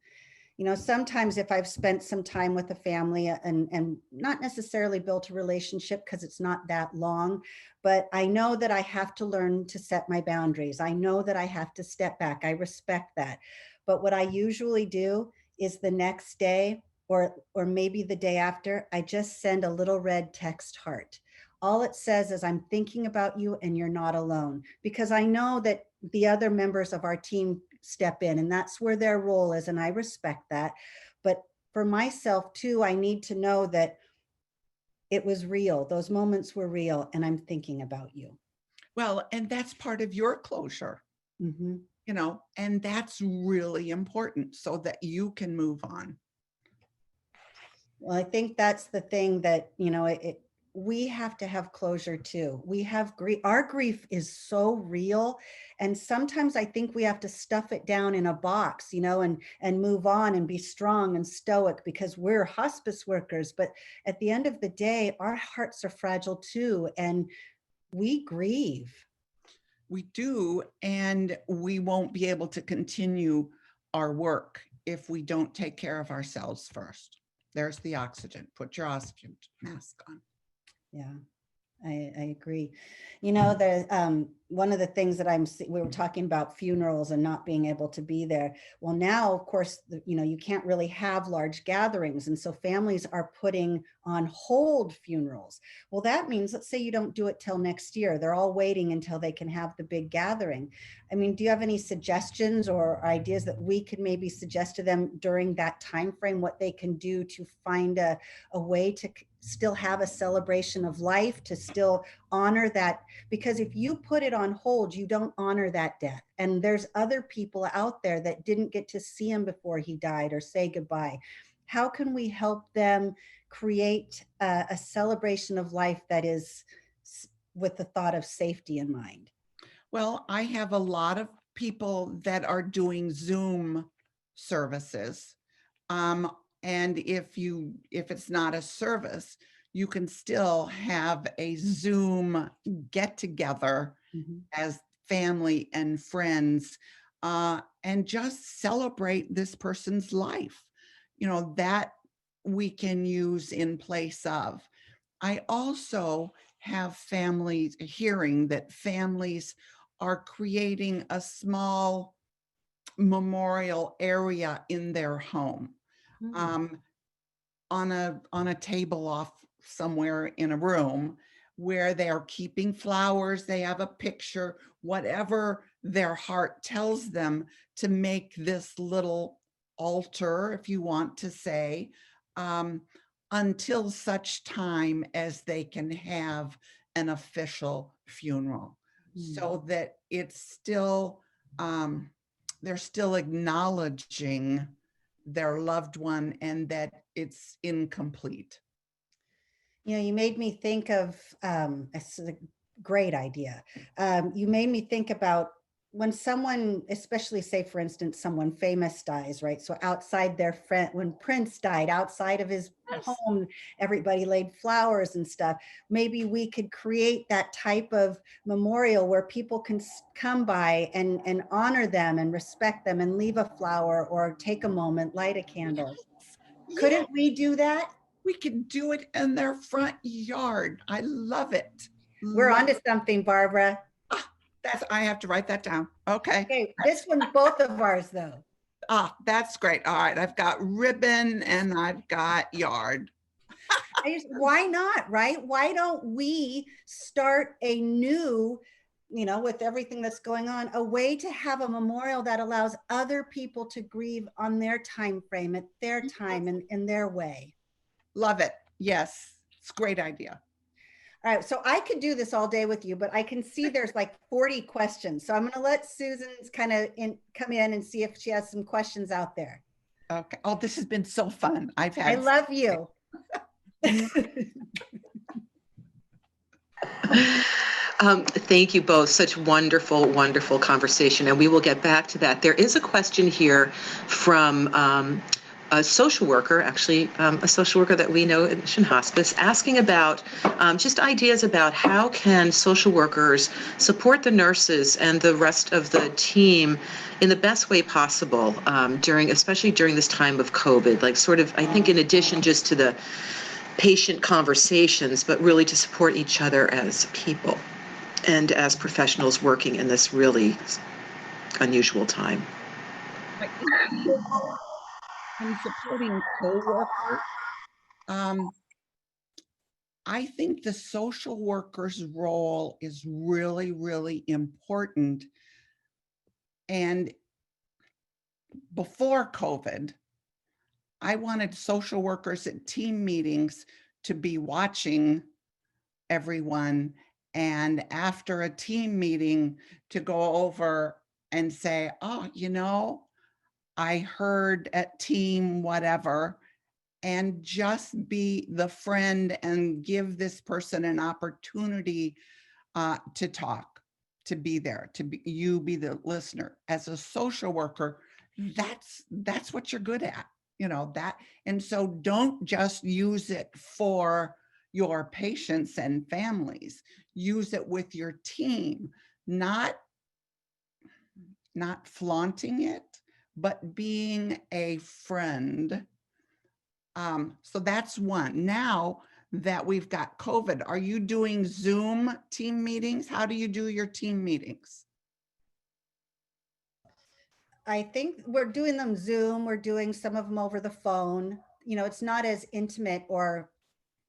Sometimes if I've spent some time with a family and not necessarily built a relationship because it's not that long, but I know that I have to learn to set my boundaries. I know that I have to step back. I respect that. But what I usually do is the next day or maybe the day after, I just send a little red text heart. All it says is I'm thinking about you and you're not alone, because I know that the other members of our team step in and that's where their role is. And I respect that. But for myself too, I need to know that it was real. Those moments were real and I'm thinking about you. Well, and that's part of your closure, Mm-hmm. And that's really important so that you can move on. Well, I think that's the thing that, we have to have closure too. We have grief. Our grief is so real. And sometimes I think we have to stuff it down in a box, and move on and be strong and stoic because we're hospice workers. But at the end of the day, our hearts are fragile too. And we grieve. We do, and we won't be able to continue our work if we don't take care of ourselves first. There's the oxygen. Put your oxygen mask on. Yeah, I agree. One of the things that we were talking about funerals and not being able to be there. Well, now, of course, you can't really have large gatherings. And so families are putting on hold funerals. Well, that means, let's say you don't do it till next year. They're all waiting until they can have the big gathering. I mean, do you have any suggestions or ideas that we could maybe suggest to them during that time frame, what they can do to find a way to still have a celebration of life, to still honor that? Because if you put it on hold, you don't honor that death. And there's other people out there that didn't get to see him before he died or say goodbye. How can we help them create a celebration of life that is with the thought of safety in mind? Well, I have a lot of people that are doing Zoom services. And if it's not a service, you can still have a Zoom get together as family and friends, and just celebrate this person's life, that we can use in place of. I also have families hearing that families are creating a small memorial area in their home, on a table off somewhere in a room, where they are keeping flowers, they have a picture, whatever their heart tells them, to make this little altar, if you want to say, until such time as they can have an official funeral, so that it's still, they're still acknowledging their loved one and that it's incomplete. You made me think of, it's a great idea. You made me think about when someone, especially say, for instance, someone famous dies, right? So outside their friend, when Prince died, outside of his home, everybody laid flowers and stuff. Maybe we could create that type of memorial where people can come by and honor them and respect them and leave a flower or take a moment, light a candle. Yes. Couldn't we do that? We could do it in their front yard. I love it. We're onto something, Barbara. I have to write that down. Okay. Okay, this one's both of ours though. That's great. All right, I've got ribbon and I've got yard. Why not, right? Why don't we start a new, with everything that's going on, a way to have a memorial that allows other people to grieve on their time frame, at their time, and in their way. Love it. Yes, it's a great idea. All right, so I could do this all day with you, but I can see there's like 40 questions. So I'm going to let Susan kind of come in and see if she has some questions out there. Okay. Oh, this has been so fun. I love you. Thank you both. Such wonderful, wonderful conversation. And we will get back to that. There is a question here from a social worker, actually, a social worker that we know at Mission Hospice, asking about just ideas about how can social workers support the nurses and the rest of the team in the best way possible especially during this time of COVID, like sort of, I think, in addition just to the patient conversations, but really to support each other as people and as professionals working in this really unusual time. And supporting co-workers. I think the social worker's role is really, really important. And before COVID, I wanted social workers at team meetings to be watching everyone, and after a team meeting to go over and say, oh, I heard at team whatever, and just be the friend and give this person an opportunity to talk, to be there, to be the listener. As a social worker, that's what you're good at, that. And so don't just use it for your patients and families. Use it with your team, not flaunting it, but being a friend. So that's one. Now that we've got COVID, are you doing Zoom team meetings? How do you do your team meetings? I think we're doing them Zoom. We're doing some of them over the phone. It's not as intimate or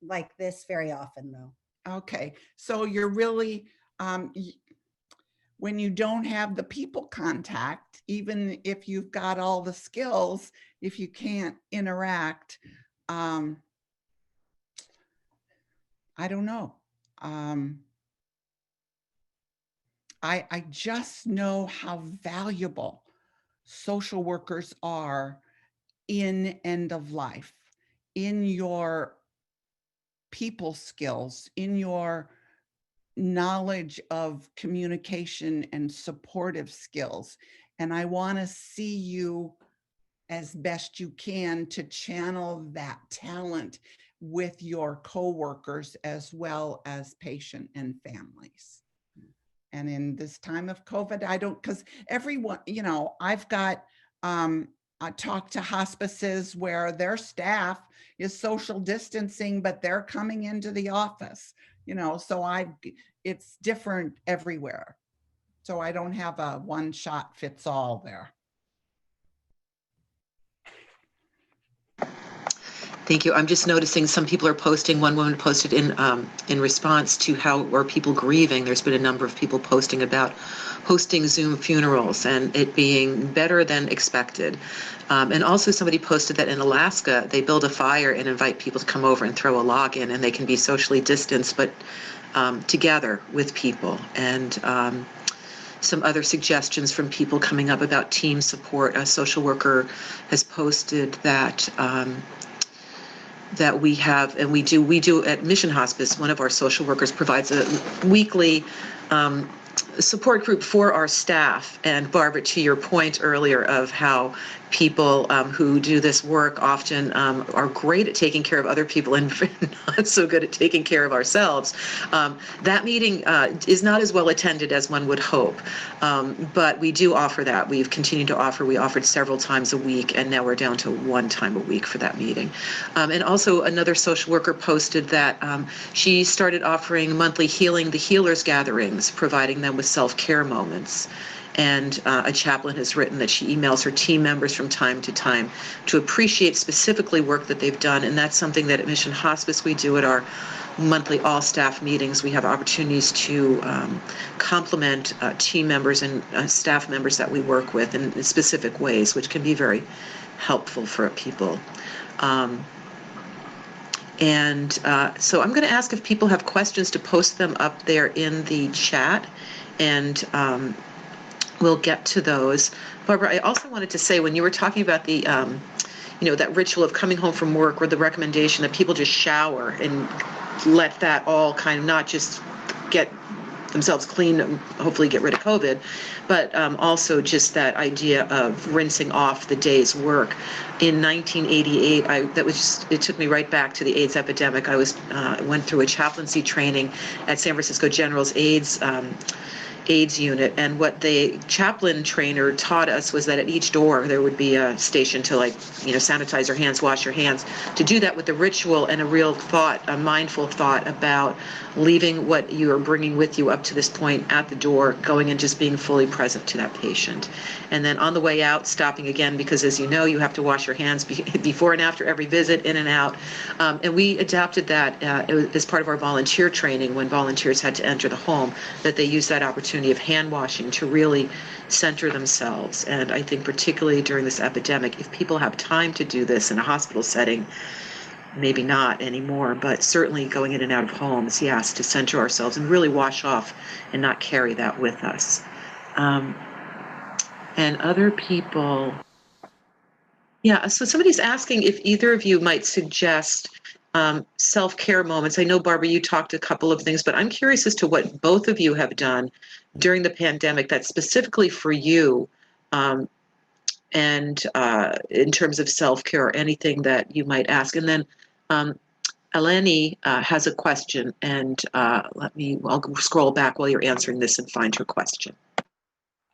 like this very often, though. Okay, so you're really, when you don't have the people contact, even if you've got all the skills, if you can't interact, I don't know. I just know how valuable social workers are in end of life, in your people skills, in your knowledge of communication and supportive skills. And I want to see you as best you can to channel that talent with your coworkers as well as patient and families. And in this time of COVID, because everyone, I've got, I talked to hospices where their staff is social distancing, but they're coming into the office, so it's different everywhere. So I don't have a one shot fits all there. Thank you. I'm just noticing some people are posting. One woman posted in response to how are people grieving. There's been a number of people posting about hosting Zoom funerals and it being better than expected. And also somebody posted that in Alaska, they build a fire and invite people to come over and throw a log in, and they can be socially distanced, but together with people. And some other suggestions from people coming up about team support. A social worker has posted that that we have, and we do at Mission Hospice, one of our social workers provides a weekly support group for our staff. And Barbara, to your point earlier of how people who do this work often are great at taking care of other people and not so good at taking care of ourselves. That meeting is not as well attended as one would hope, but we do offer that. We've continued to offer. We offered several times a week, and now we're down to one time a week for that meeting. And also another social worker posted that she started offering monthly Healing the Healers gatherings, providing them with self-care moments. And a chaplain has written that she emails her team members from time to time to appreciate specifically work that they've done. And that's something that at Mission Hospice we do at our monthly all-staff meetings. We have opportunities to compliment team members and staff members that we work with in specific ways, which can be very helpful for people. So I'm going to ask if people have questions to post them up there in the chat, and we'll get to those. Barbara, I also wanted to say, when you were talking about the, that ritual of coming home from work, or the recommendation that people just shower and let that all kind of not just get themselves clean and hopefully get rid of COVID, but also just that idea of rinsing off the day's work. In 1988, it took me right back to the AIDS epidemic. I went through a chaplaincy training at San Francisco General's AIDS unit, and what the chaplain trainer taught us was that at each door there would be a station to sanitize your hands, wash your hands, to do that with the ritual and a real thought, a mindful thought about leaving what you are bringing with you up to this point at the door, going and just being fully present to that patient. And then on the way out, stopping again, because as you know, you have to wash your hands before and after every visit, in and out. And we adapted that as part of our volunteer training when volunteers had to enter the home, that they use that opportunity of hand washing to really center themselves. And I think particularly during this epidemic, if people have time to do this in a hospital setting, maybe not anymore, but certainly going in and out of homes, yes, to center ourselves and really wash off and not carry that with us. And other people, Yeah, so somebody's asking if either of you might suggest self-care moments. I know, Barbara, you talked a couple of things, but I'm curious as to what both of you have done during the pandemic that's specifically for you, and in terms of self-care or anything that you might ask. And then Eleni has a question, and I'll scroll back while you're answering this and find her question.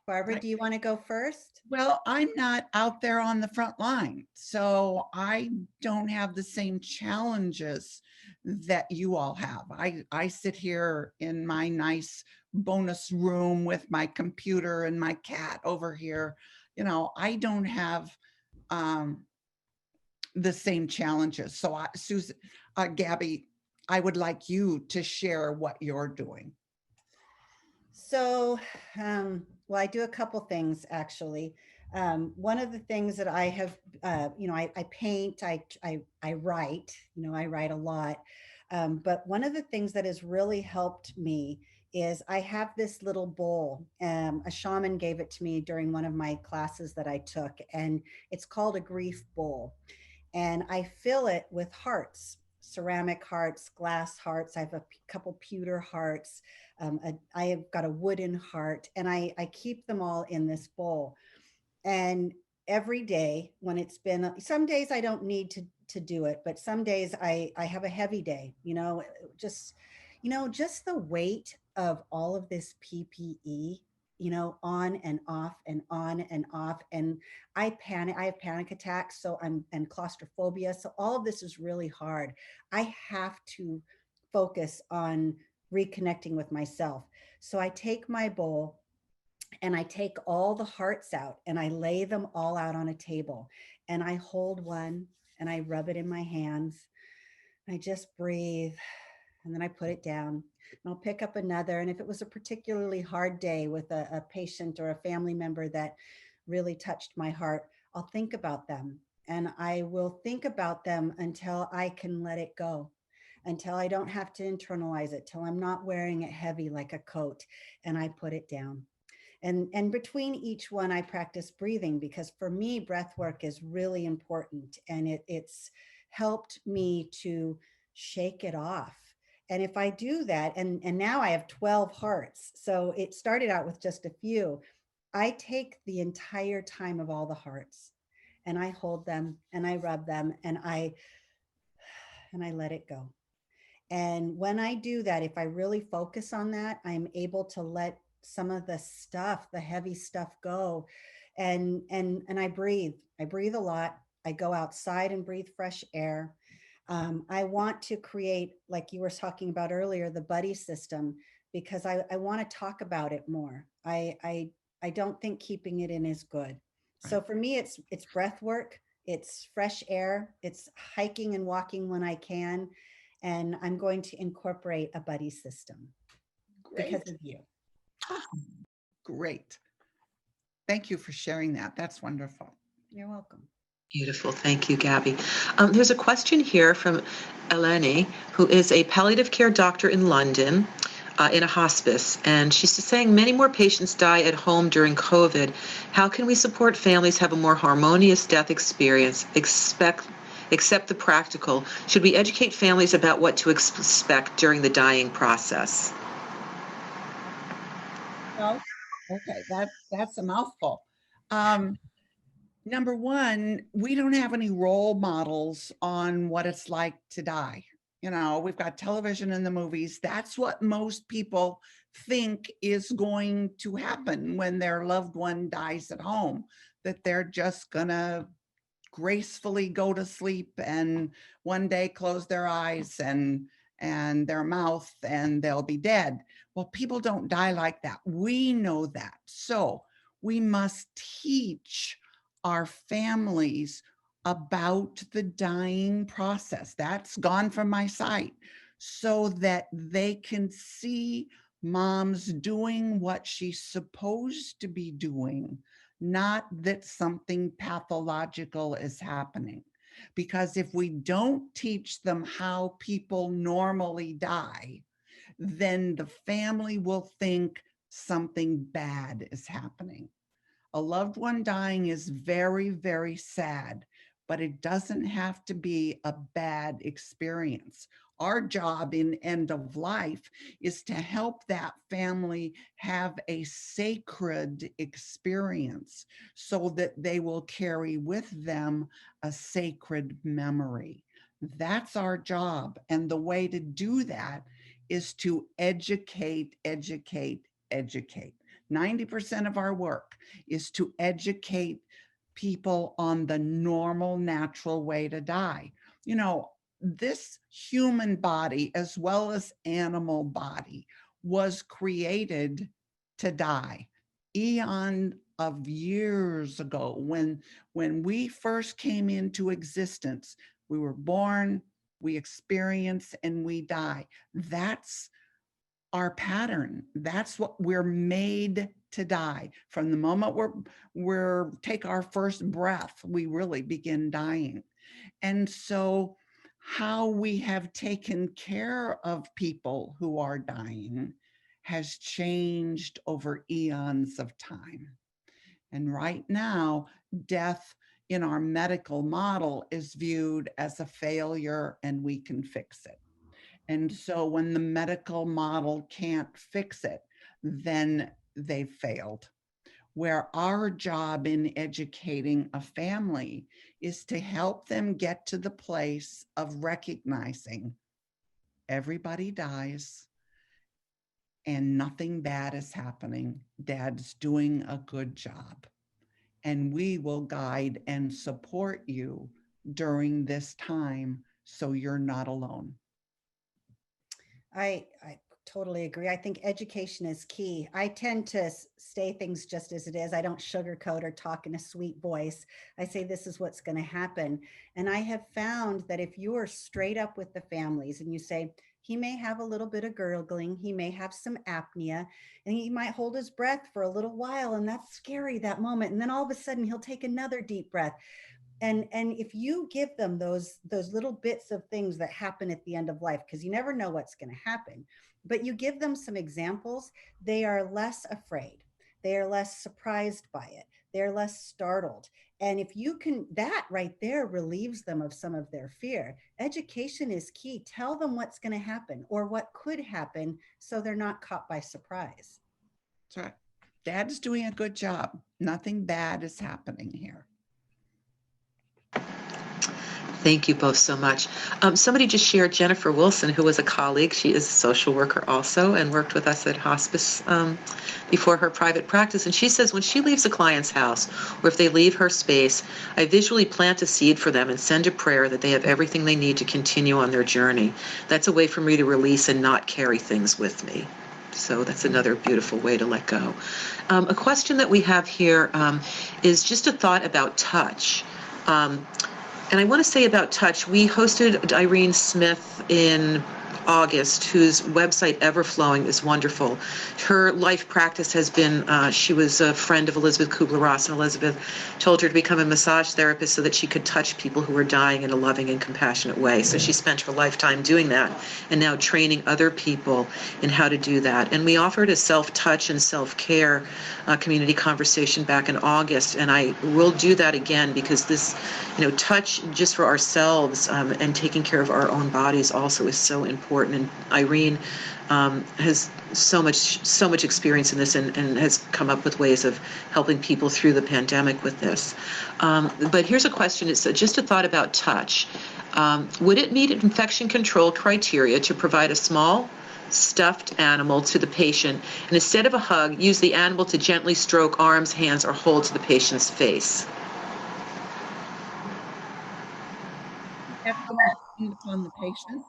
Barbara, do you want to go first? Well, I'm not out there on the front line, so I don't have the same challenges that you all have. I sit here in my nice bonus room with my computer and my cat over here. You know, I don't have the same challenges. So Susan, Gabby, I would like you to share what you're doing. So, well, I do a couple things actually. One of the things that I have, I paint, I write, I write a lot. But one of the things that has really helped me is I have this little bowl. A shaman gave it to me during one of my classes that I took, and it's called a grief bowl. And I fill it with hearts, ceramic hearts, glass hearts. I have a couple pewter hearts. I have got a wooden heart, and I keep them all in this bowl. And every day, when it's been, some days I don't need to do it, but some days I have a heavy day, just just the weight of all of this PPE, on and off and on and off. And I have panic attacks. So and claustrophobia. So all of this is really hard. I have to focus on reconnecting with myself. So I take my bowl and I take all the hearts out and I lay them all out on a table, and I hold one and I rub it in my hands. I just breathe, and then I put it down, and I'll pick up another. And if it was a particularly hard day with a patient or a family member that really touched my heart, I'll think about them, and I will think about them until I can let it go, until I don't have to internalize it, till I'm not wearing it heavy like a coat, and I put it down. And between each one, I practice breathing, because for me, breath work is really important, and it's helped me to shake it off. And if I do that, and now I have 12 hearts, so it started out with just a few. I take the entire time of all the hearts, and I hold them and I rub them and I let it go. And when I do that, if I really focus on that, I'm able to let some of the stuff, the heavy stuff go. And I breathe. I breathe a lot. I go outside and breathe fresh air. I want to create, like you were talking about earlier, the buddy system, because I want to talk about it more. I don't think keeping it in is good. So for me, it's breath work, it's fresh air, it's hiking and walking when I can, and I'm going to incorporate a buddy system. Great. Because of you. Great. Thank you for sharing that. That's wonderful. You're welcome. Beautiful. Thank you, Gabby. There's a question here from Eleni, who is a palliative care doctor in London, in a hospice. And she's saying many more patients die at home during COVID. How can we support families have a more harmonious death experience, except the practical? Should we educate families about what to expect during the dying process? Well, okay, that's a mouthful. Number one, we don't have any role models on what it's like to die. We've got television and the movies. That's what most people think is going to happen when their loved one dies at home, that they're just gonna gracefully go to sleep and one day close their eyes and their mouth and they'll be dead. Well, people don't die like that. We know that. So we must teach our families about the dying process. That's gone from my sight, so that they can see mom's doing what she's supposed to be doing, not that something pathological is happening. Because if we don't teach them how people normally die, then the family will think something bad is happening. A loved one dying is very, very sad, but it doesn't have to be a bad experience. Our job in end of life is to help that family have a sacred experience so that they will carry with them a sacred memory. That's our job. And the way to do that is to educate, educate, educate. 90% of our work is to educate people on the normal, natural way to die. You know, this human body, as well as animal body, was created to die. Eon of years ago, when we first came into existence, we were born, we experience, and we die. That's our pattern. That's what we're made to die. From the moment we're take our first breath, we really begin dying. And so how we have taken care of people who are dying has changed over eons of time. And right now, death in our medical model is viewed as a failure and we can fix it. And so when the medical model can't fix it, then they've failed. Where our job in educating a family is to help them get to the place of recognizing everybody dies and nothing bad is happening. Dad's doing a good job. And we will guide and support you during this time so you're not alone. I totally agree. I think education is key. I tend to say things just as it is. I don't sugarcoat or talk in a sweet voice. I say this is what's going to happen. And I have found that if you are straight up with the families and you say, he may have a little bit of gurgling, he may have some apnea, and he might hold his breath for a little while, and that's scary, that moment. And then all of a sudden he'll take another deep breath. And if you give them those little bits of things that happen at the end of life, because you never know what's going to happen, but you give them some examples, they are less afraid. They are less surprised by it. They're less startled. And if you can, that right there relieves them of some of their fear. Education is key. Tell them what's going to happen or what could happen so they're not caught by surprise. That's right. Dad's doing a good job. Nothing bad is happening here. Thank you both so much. Somebody just shared Jennifer Wilson, who was a colleague. She is a social worker also and worked with us at Hospice before her private practice. And she says when she leaves a client's house or if they leave her space, I visually plant a seed for them and send a prayer that they have everything they need to continue on their journey. That's a way for me to release and not carry things with me. So that's another beautiful way to let go. A question that we have here is just a thought about touch. And I want to say about touch, we hosted Irene Smith in August, whose website Everflowing is wonderful. Her life practice has been, she was a friend of Elizabeth Kubler-Ross, and Elizabeth told her to become a massage therapist so that she could touch people who were dying in a loving and compassionate way. So she spent her lifetime doing that and now training other people in how to do that. And we offered a self-touch and self-care community conversation back in August, and I will do that again because this, touch just for ourselves and taking care of our own bodies also is so important. And Irene has so much experience in this and has come up with ways of helping people through the pandemic with this. But here's a question. It's just a thought about touch. Would it meet infection control criteria to provide a small stuffed animal to the patient and instead of a hug, use the animal to gently stroke arms, hands, or hold to the patient's face? Depends upon the patient.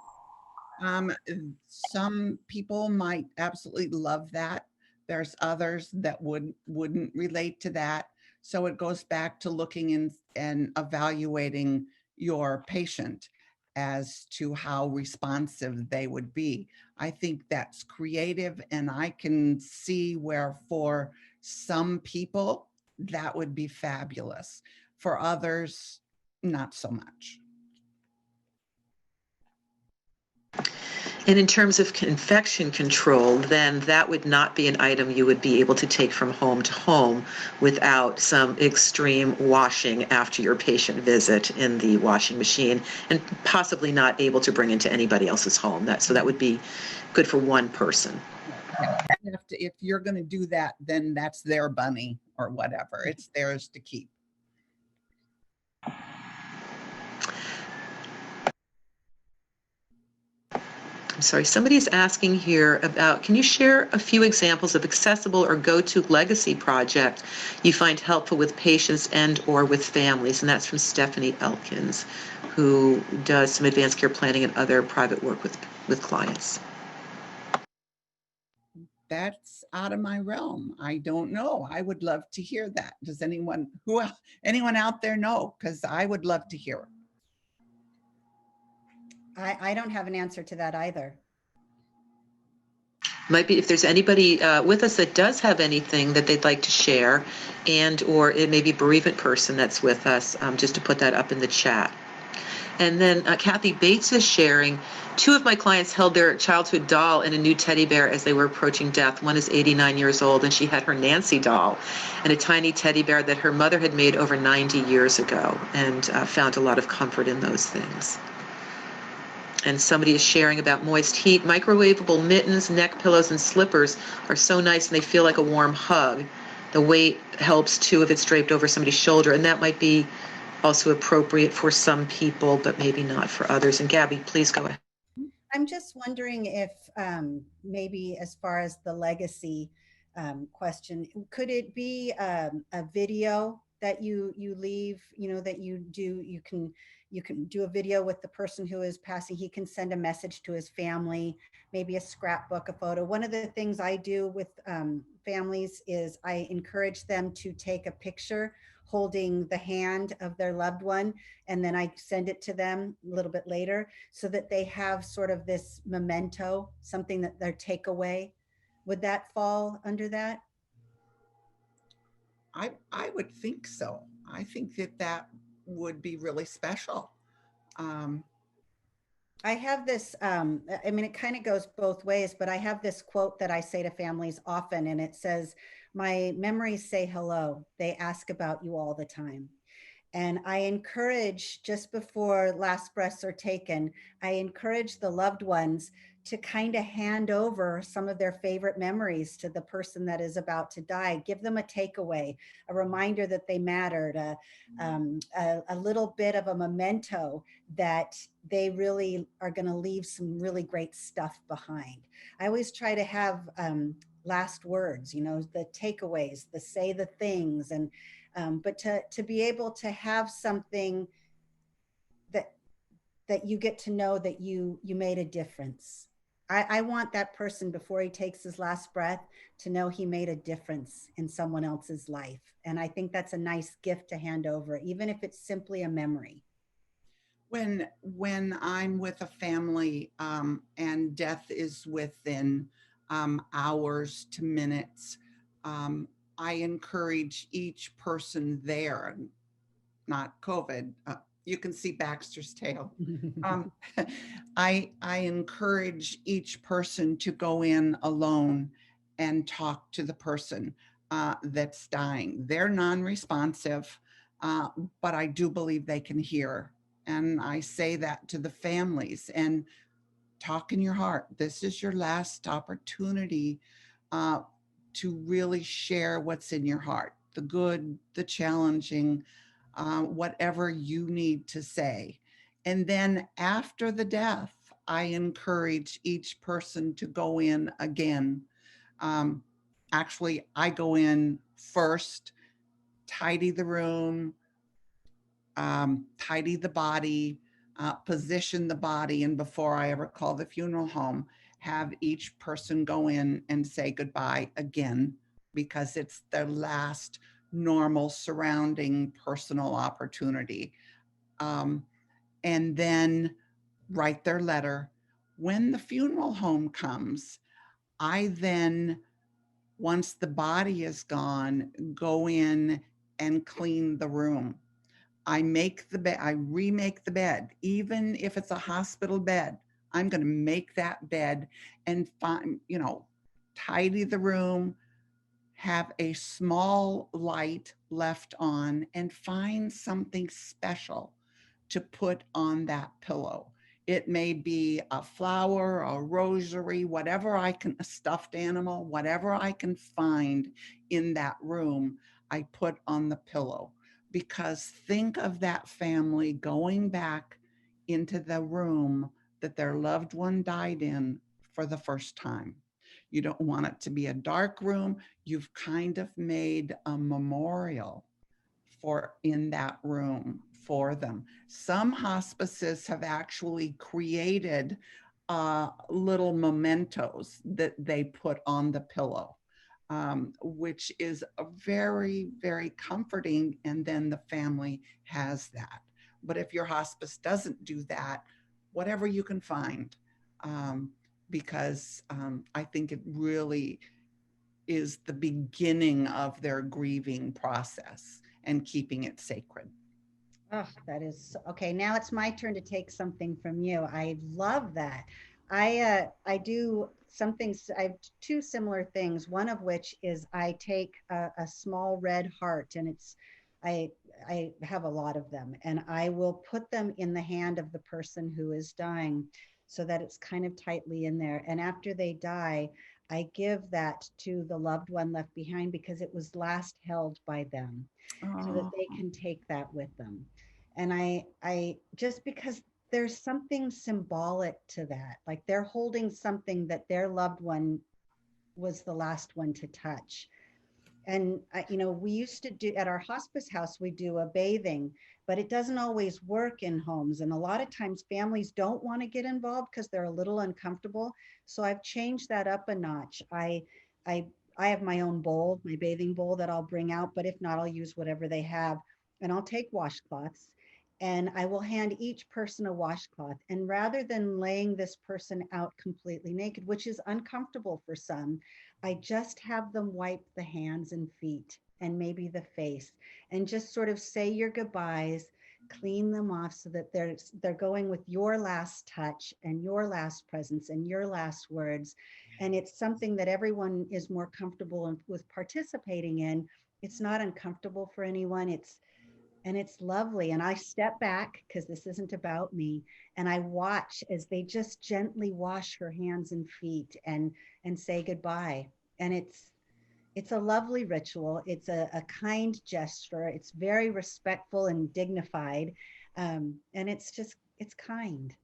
Some people might absolutely love that. There's others that wouldn't relate to that. So it goes back to looking and evaluating your patient as to how responsive they would be. I think that's creative, and I can see where for some people that would be fabulous. For others, not so much. And in terms of infection control, then that would not be an item you would be able to take from home to home without some extreme washing after your patient visit in the washing machine, and possibly not able to bring into anybody else's home. So that would be good for one person. Yeah, if you're going to do that, then that's their bunny or whatever. It's theirs to keep. I'm sorry, somebody's asking here about, can you share a few examples of accessible or go-to legacy project you find helpful with patients and or with families? And that's from Stephanie Elkins, who does some advanced care planning and other private work with clients. That's out of my realm. I don't know. I would love to hear that. Does anyone out there know? Because I would love to hear it. I don't have an answer to that either. Might be if there's anybody with us that does have anything that they'd like to share, and or it may be a bereavement person that's with us, just to put that up in the chat. And then Kathy Bates is sharing, 2 of my clients held their childhood doll and a new teddy bear as they were approaching death. One is 89 years old, and she had her Nancy doll and a tiny teddy bear that her mother had made over 90 years ago, and found a lot of comfort in those things. And somebody is sharing about moist heat. Microwavable mittens, neck pillows, and slippers are so nice, and they feel like a warm hug. The weight helps too if it's draped over somebody's shoulder, and that might be also appropriate for some people, but maybe not for others. And Gabby, please go ahead. I'm just wondering if maybe as far as the legacy question, could it be a video that you leave, that you do, you can do a video with the person who is passing. He can send a message to his family, maybe a scrapbook, a photo. One of the things I do with families is I encourage them to take a picture holding the hand of their loved one, and then I send it to them a little bit later so that they have sort of this memento, something that their takeaway. Would that fall under that? I would think so. I think that would be really special. I have this, it kind of goes both ways, but I have this quote that I say to families often, and it says, "My memories say hello. They ask about you all the time." And I encourage, just before last breaths are taken, I encourage the loved ones to kind of hand over some of their favorite memories to the person that is about to die. Give them a takeaway, a reminder that they mattered, a little bit of a memento that they really are going to leave some really great stuff behind. I always try to have last words, the takeaways, the say the things, and but to be able to have something that you get to know that you made a difference. I want that person, before he takes his last breath, to know he made a difference in someone else's life. And I think that's a nice gift to hand over, even if it's simply a memory. When I'm with a family and death is within hours to minutes, I encourage each person there, not COVID. You can see Baxter's tail. I encourage each person to go in alone and talk to the person that's dying. They're non-responsive, but I do believe they can hear. And I say that to the families, and talk in your heart. This is your last opportunity to really share what's in your heart, the good, the challenging, whatever you need to say. And then after the death, I encourage each person to go in again. Actually, I go in first, tidy the room, tidy the body, position the body, and before I ever call the funeral home, have each person go in and say goodbye again, because it's their last normal surrounding personal opportunity. And then write their letter. When the funeral home comes, I then, once the body is gone, go in and clean the room. I make the bed, I remake the bed, even if it's a hospital bed. I'm going to make that bed and find, tidy the room, have a small light left on, and find something special to put on that pillow. It may be a flower, a rosary, a stuffed animal, whatever I can find in that room, I put on the pillow. Because think of that family going back into the room that their loved one died in for the first time. You don't want it to be a dark room. You've kind of made a memorial in that room for them. Some hospices have actually created little mementos that they put on the pillow, which is a very, very comforting. And then the family has that. But if your hospice doesn't do that, whatever you can find, because I think it really is the beginning of their grieving process and keeping it sacred. Oh, that is okay. Now it's my turn to take something from you. I love that. I do some things. I have two similar things. One of which is I take a small red heart, and I have a lot of them, and I will put them in the hand of the person who is dying, so that it's kind of tightly in there. And after they die, I give that to the loved one left behind because it was last held by them, so that they can take that with them. And I just because there's something symbolic to that, like they're holding something that their loved one was the last one to touch. And we used to do at our hospice house, we do a bathing, but it doesn't always work in homes. And a lot of times families don't want to get involved because they're a little uncomfortable. So I've changed that up a notch. I have my own bowl, my bathing bowl that I'll bring out, but if not, I'll use whatever they have. And I'll take washcloths and I will hand each person a washcloth. And rather than laying this person out completely naked, which is uncomfortable for some, I just have them wipe the hands and feet and maybe the face and just sort of say your goodbyes, clean them off so that they're going with your last touch and your last presence and your last words. And it's something that everyone is more comfortable with participating in. It's not uncomfortable for anyone. It's lovely. And I step back because this isn't about me. And I watch as they just gently wash her hands and feet and say goodbye. And it's a lovely ritual. It's a kind gesture. It's very respectful and dignified. And it's kind.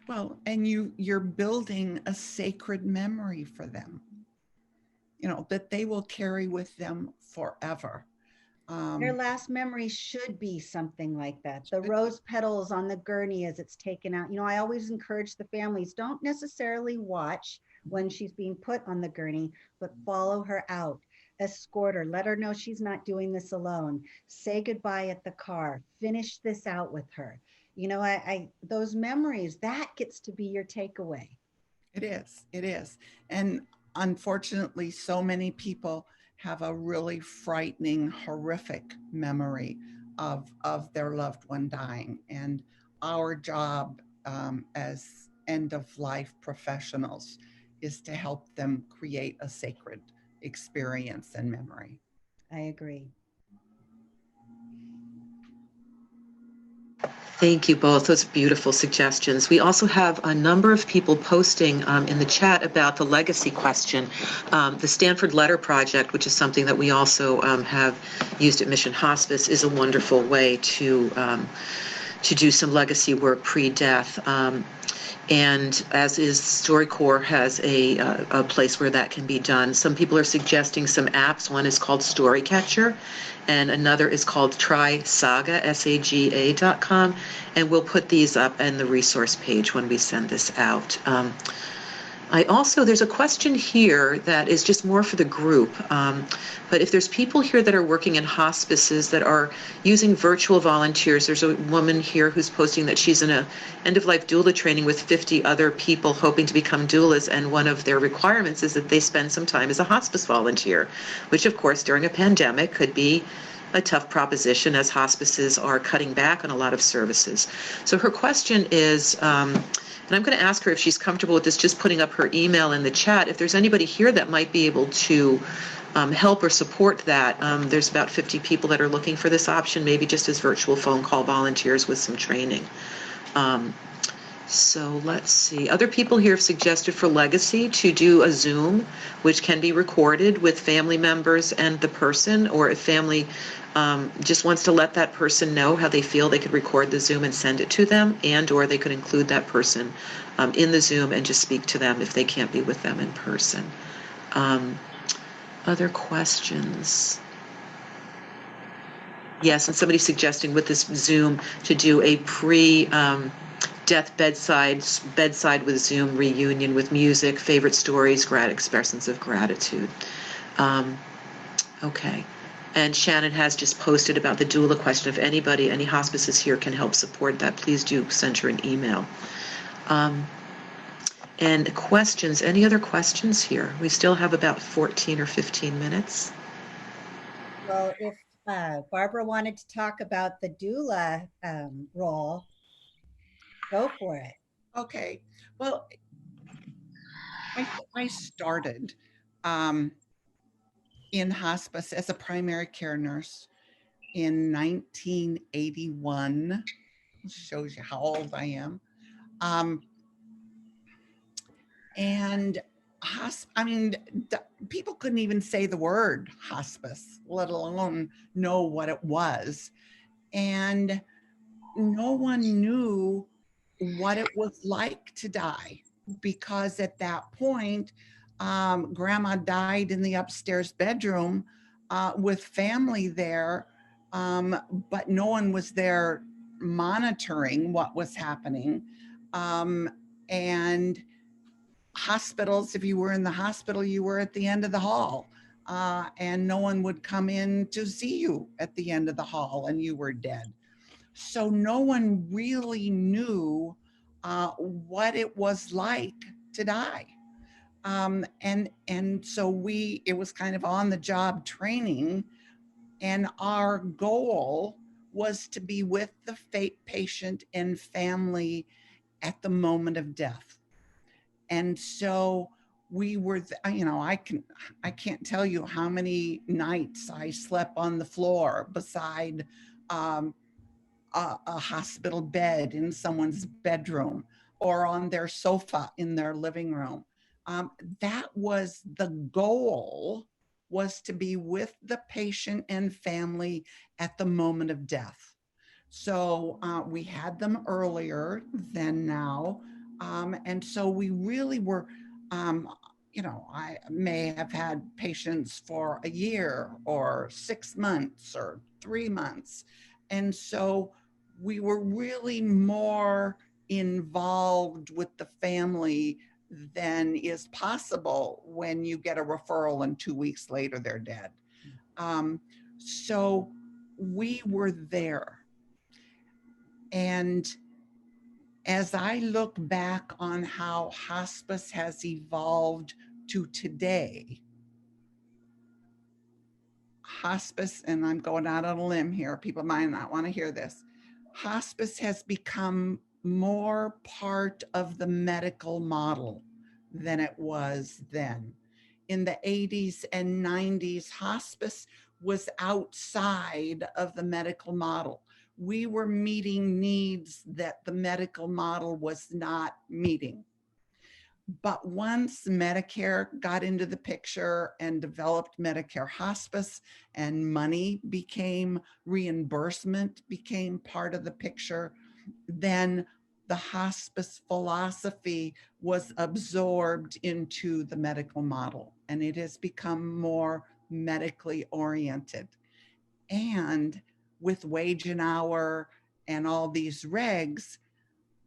Well, and you're building a sacred memory for them, that they will carry with them forever. Their last memory should be something like that. The rose petals on the gurney as it's taken out. I always encourage the families, don't necessarily watch when she's being put on the gurney, but follow her out, escort her, let her know she's not doing this alone, say goodbye at the car, finish this out with her. Those memories, that gets to be your takeaway. It is. And unfortunately, so many people have a really frightening, horrific memory of their loved one dying. And our job as end-of-life professionals is to help them create a sacred experience and memory. I agree. Thank you both. Those beautiful suggestions. We also have a number of people posting in the chat about the legacy question. The Stanford Letter Project, which is something that we also have used at Mission Hospice, is a wonderful way to do some legacy work pre-death. And as is StoryCorps has a place where that can be done. Some people are suggesting some apps. One is called Storycatcher, and another is called TrySaga, SAGA.com. And we'll put these up in the resource page when we send this out. There's a question here that is just more for the group, but if there's people here that are working in hospices that are using virtual volunteers, there's a woman here who's posting that she's in a end-of-life doula training with 50 other people hoping to become doulas, and one of their requirements is that they spend some time as a hospice volunteer, which of course during a pandemic could be a tough proposition as hospices are cutting back on a lot of services. So her question is, And I'm going to ask her if she's comfortable with this, just putting up her email in the chat. If there's anybody here that might be able to help or support that, there's about 50 people that are looking for this option, maybe just as virtual phone call volunteers with some training. So let's see. Other people here have suggested for Legacy to do a Zoom, which can be recorded with family members and the person, or if family just wants to let that person know how they feel, they could record the Zoom and send it to them, and or they could include that person in the Zoom and just speak to them if they can't be with them in person. Other questions? Yes, and somebody suggesting with this Zoom to do a death bedside with Zoom reunion with music, favorite stories, expressions of gratitude. Okay. And Shannon has just posted about the doula question. If anybody, any hospices here can help support that, please do send her an email. And questions, any other questions here? We still have about 14 or 15 minutes. Well, if Barbara wanted to talk about the doula role, go for it. Okay. Well, I started in hospice as a primary care nurse in 1981. Shows you how old I am. And people couldn't even say the word hospice, let alone know what it was. And no one knew what it was like to die, because at that point, grandma died in the upstairs bedroom with family there, but no one was there monitoring what was happening. And hospitals, if you were in the hospital, you were at the end of the hall, and no one would come in to see you at the end of the hall and you were dead. So no one really knew what it was like to die. And so it was kind of on the job training, and our goal was to be with the patient and family at the moment of death. And so we were, I can't tell you how many nights I slept on the floor beside a hospital bed in someone's bedroom, or on their sofa in their living room. That was the goal, was to be with the patient and family at the moment of death. So we had them earlier than now. And so we really were, I may have had patients for a year or 6 months or 3 months. And so we were really more involved with the family than is possible when you get a referral and 2 weeks later they're dead. So we were there. And as I look back on how hospice has evolved to today, hospice, and I'm going out on a limb here, people might not want to hear this, hospice has become more part of the medical model than it was then. In the 80s and 90s, hospice was outside of the medical model. We were meeting needs that the medical model was not meeting. But once Medicare got into the picture and developed Medicare hospice, and money became, reimbursement became part of the picture, then the hospice philosophy was absorbed into the medical model, and it has become more medically oriented. And with wage and hour and all these regs,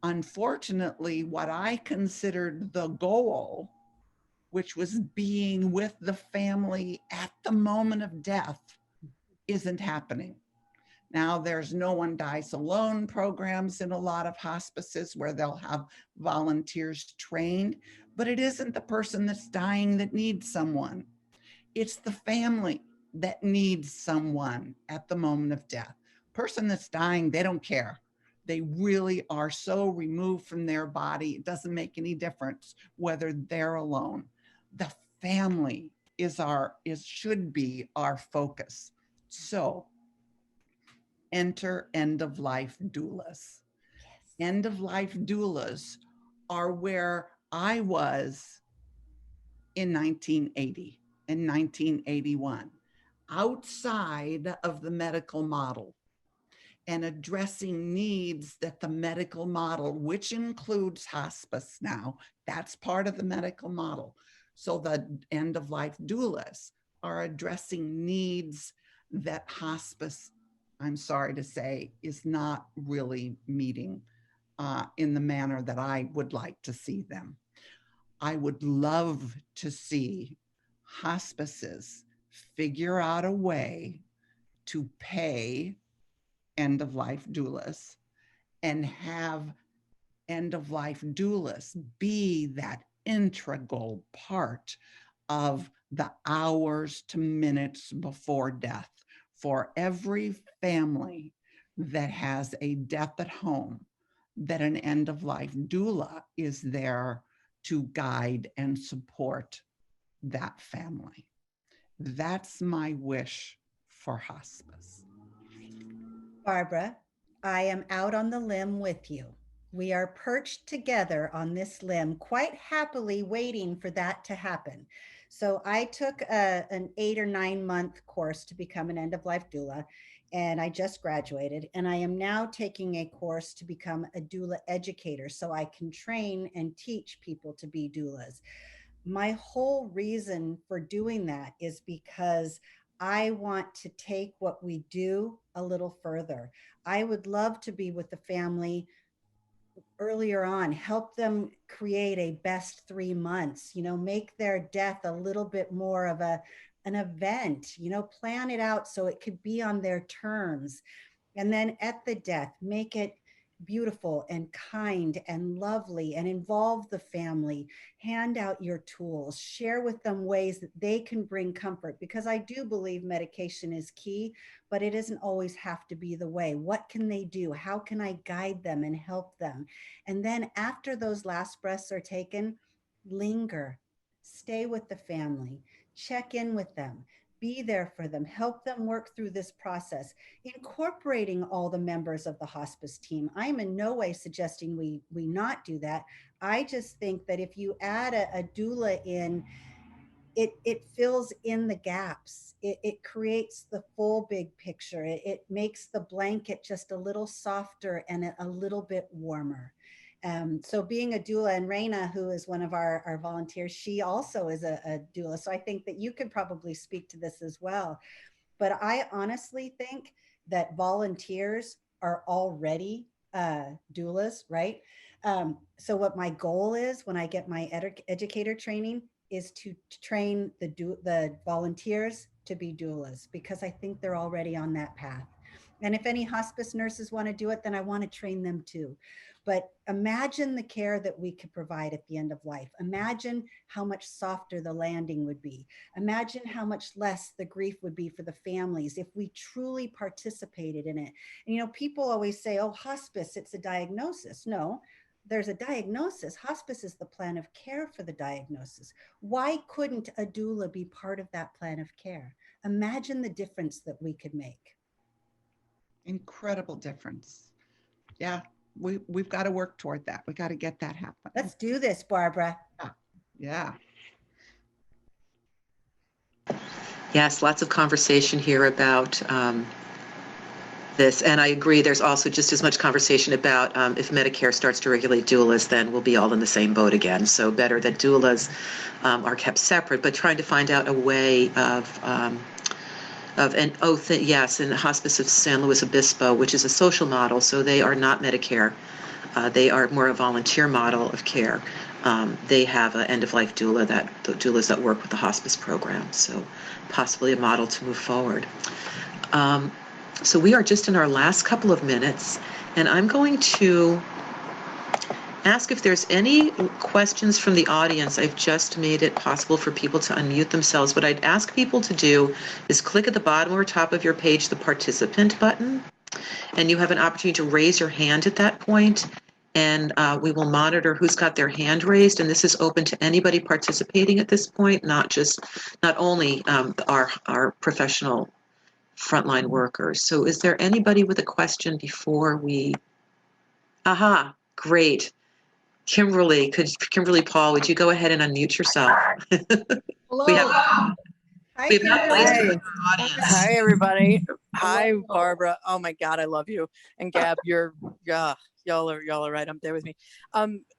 unfortunately, what I considered the goal, which was being with the family at the moment of death, isn't happening. Now, there's No One Dies Alone programs in a lot of hospices where they'll have volunteers trained, but it isn't the person that's dying that needs someone. It's the family that needs someone at the moment of death. Person that's dying, they don't care. They really are so removed from their body. It doesn't make any difference whether they're alone. The family should be our focus. So enter end-of-life doulas. End-of-life doulas are where I was in 1980 and 1981, outside of the medical model and addressing needs that the medical model, which includes hospice now, that's part of the medical model. So the end-of-life doulas are addressing needs that hospice, I'm sorry to say, is not really meeting in the manner that I would like to see them. I would love to see hospices figure out a way to pay end-of-life doulas and have end-of-life doulas be that integral part of the hours to minutes before death for every family that has a death at home, that an end-of-life doula is there to guide and support that family. That's my wish for hospice. Barbara, I am out on the limb with you. We are perched together on this limb, quite happily waiting for that to happen. So I took an 8 or 9 month course to become an end-of-life doula, and I just graduated. And I am now taking a course to become a doula educator so I can train and teach people to be doulas. My whole reason for doing that is because I want to take what we do a little further. I would love to be with the family earlier on, help them create a best 3 months, make their death a little bit more of an event, plan it out so it could be on their terms. And then at the death, make it beautiful and kind and lovely and involve the family, hand out your tools, share with them ways that they can bring comfort, because I do believe medication is key, but it doesn't always have to be the way. What can they do? How can I guide them and help them? And then after those last breaths are taken, linger, stay with the family, check in with them, be there for them, help them work through this process, incorporating all the members of the hospice team. I am in no way suggesting we not do that. I just think that if you add a doula in, it fills in the gaps. It creates the full big picture. It makes the blanket just a little softer and a little bit warmer. So being a doula, and Raina, who is one of our volunteers, she also is a doula. So I think that you could probably speak to this as well. But I honestly think that volunteers are already doulas, right? So what my goal is when I get my educator training is to train the volunteers to be doulas, because I think they're already on that path. And if any hospice nurses want to do it, then I want to train them too. But imagine the care that we could provide at the end of life. Imagine how much softer the landing would be. Imagine how much less the grief would be for the families if we truly participated in it. And, people always say, oh, hospice, it's a diagnosis. No, there's a diagnosis. Hospice is the plan of care for the diagnosis. Why couldn't a doula be part of that plan of care? Imagine the difference that we could make. Incredible difference. Yeah. We've got to work toward that. We got to get that happen. Let's do this, Barbara. Yeah. Yes, lots of conversation here about this. And I agree, there's also just as much conversation about if Medicare starts to regulate doulas, then we'll be all in the same boat again. So better that doulas are kept separate, but trying to find out a way yes, in the Hospice of San Luis Obispo, which is a social model, so they are not Medicare. They are more a volunteer model of care. They have an end-of-life doula, the doulas that work with the hospice program, so possibly a model to move forward. So we are just in our last couple of minutes, and I'm going to ask if there's any questions from the audience. I've just made it possible for people to unmute themselves. What I'd ask people to do is click at the bottom or top of your page the participant button, and you have an opportunity to raise your hand at that point, and we will monitor who's got their hand raised, and this is open to anybody participating at this point, not only our professional frontline workers. So is there anybody with a question before we? Aha, great. Kimberly Paul, would you go ahead and unmute yourself? Hello. We have Hi, not placed her in Kimberly. the audience. Hi, everybody. Hi, Hello. Barbara. Oh my God, I love you. And Gab, y'all are right up there with me.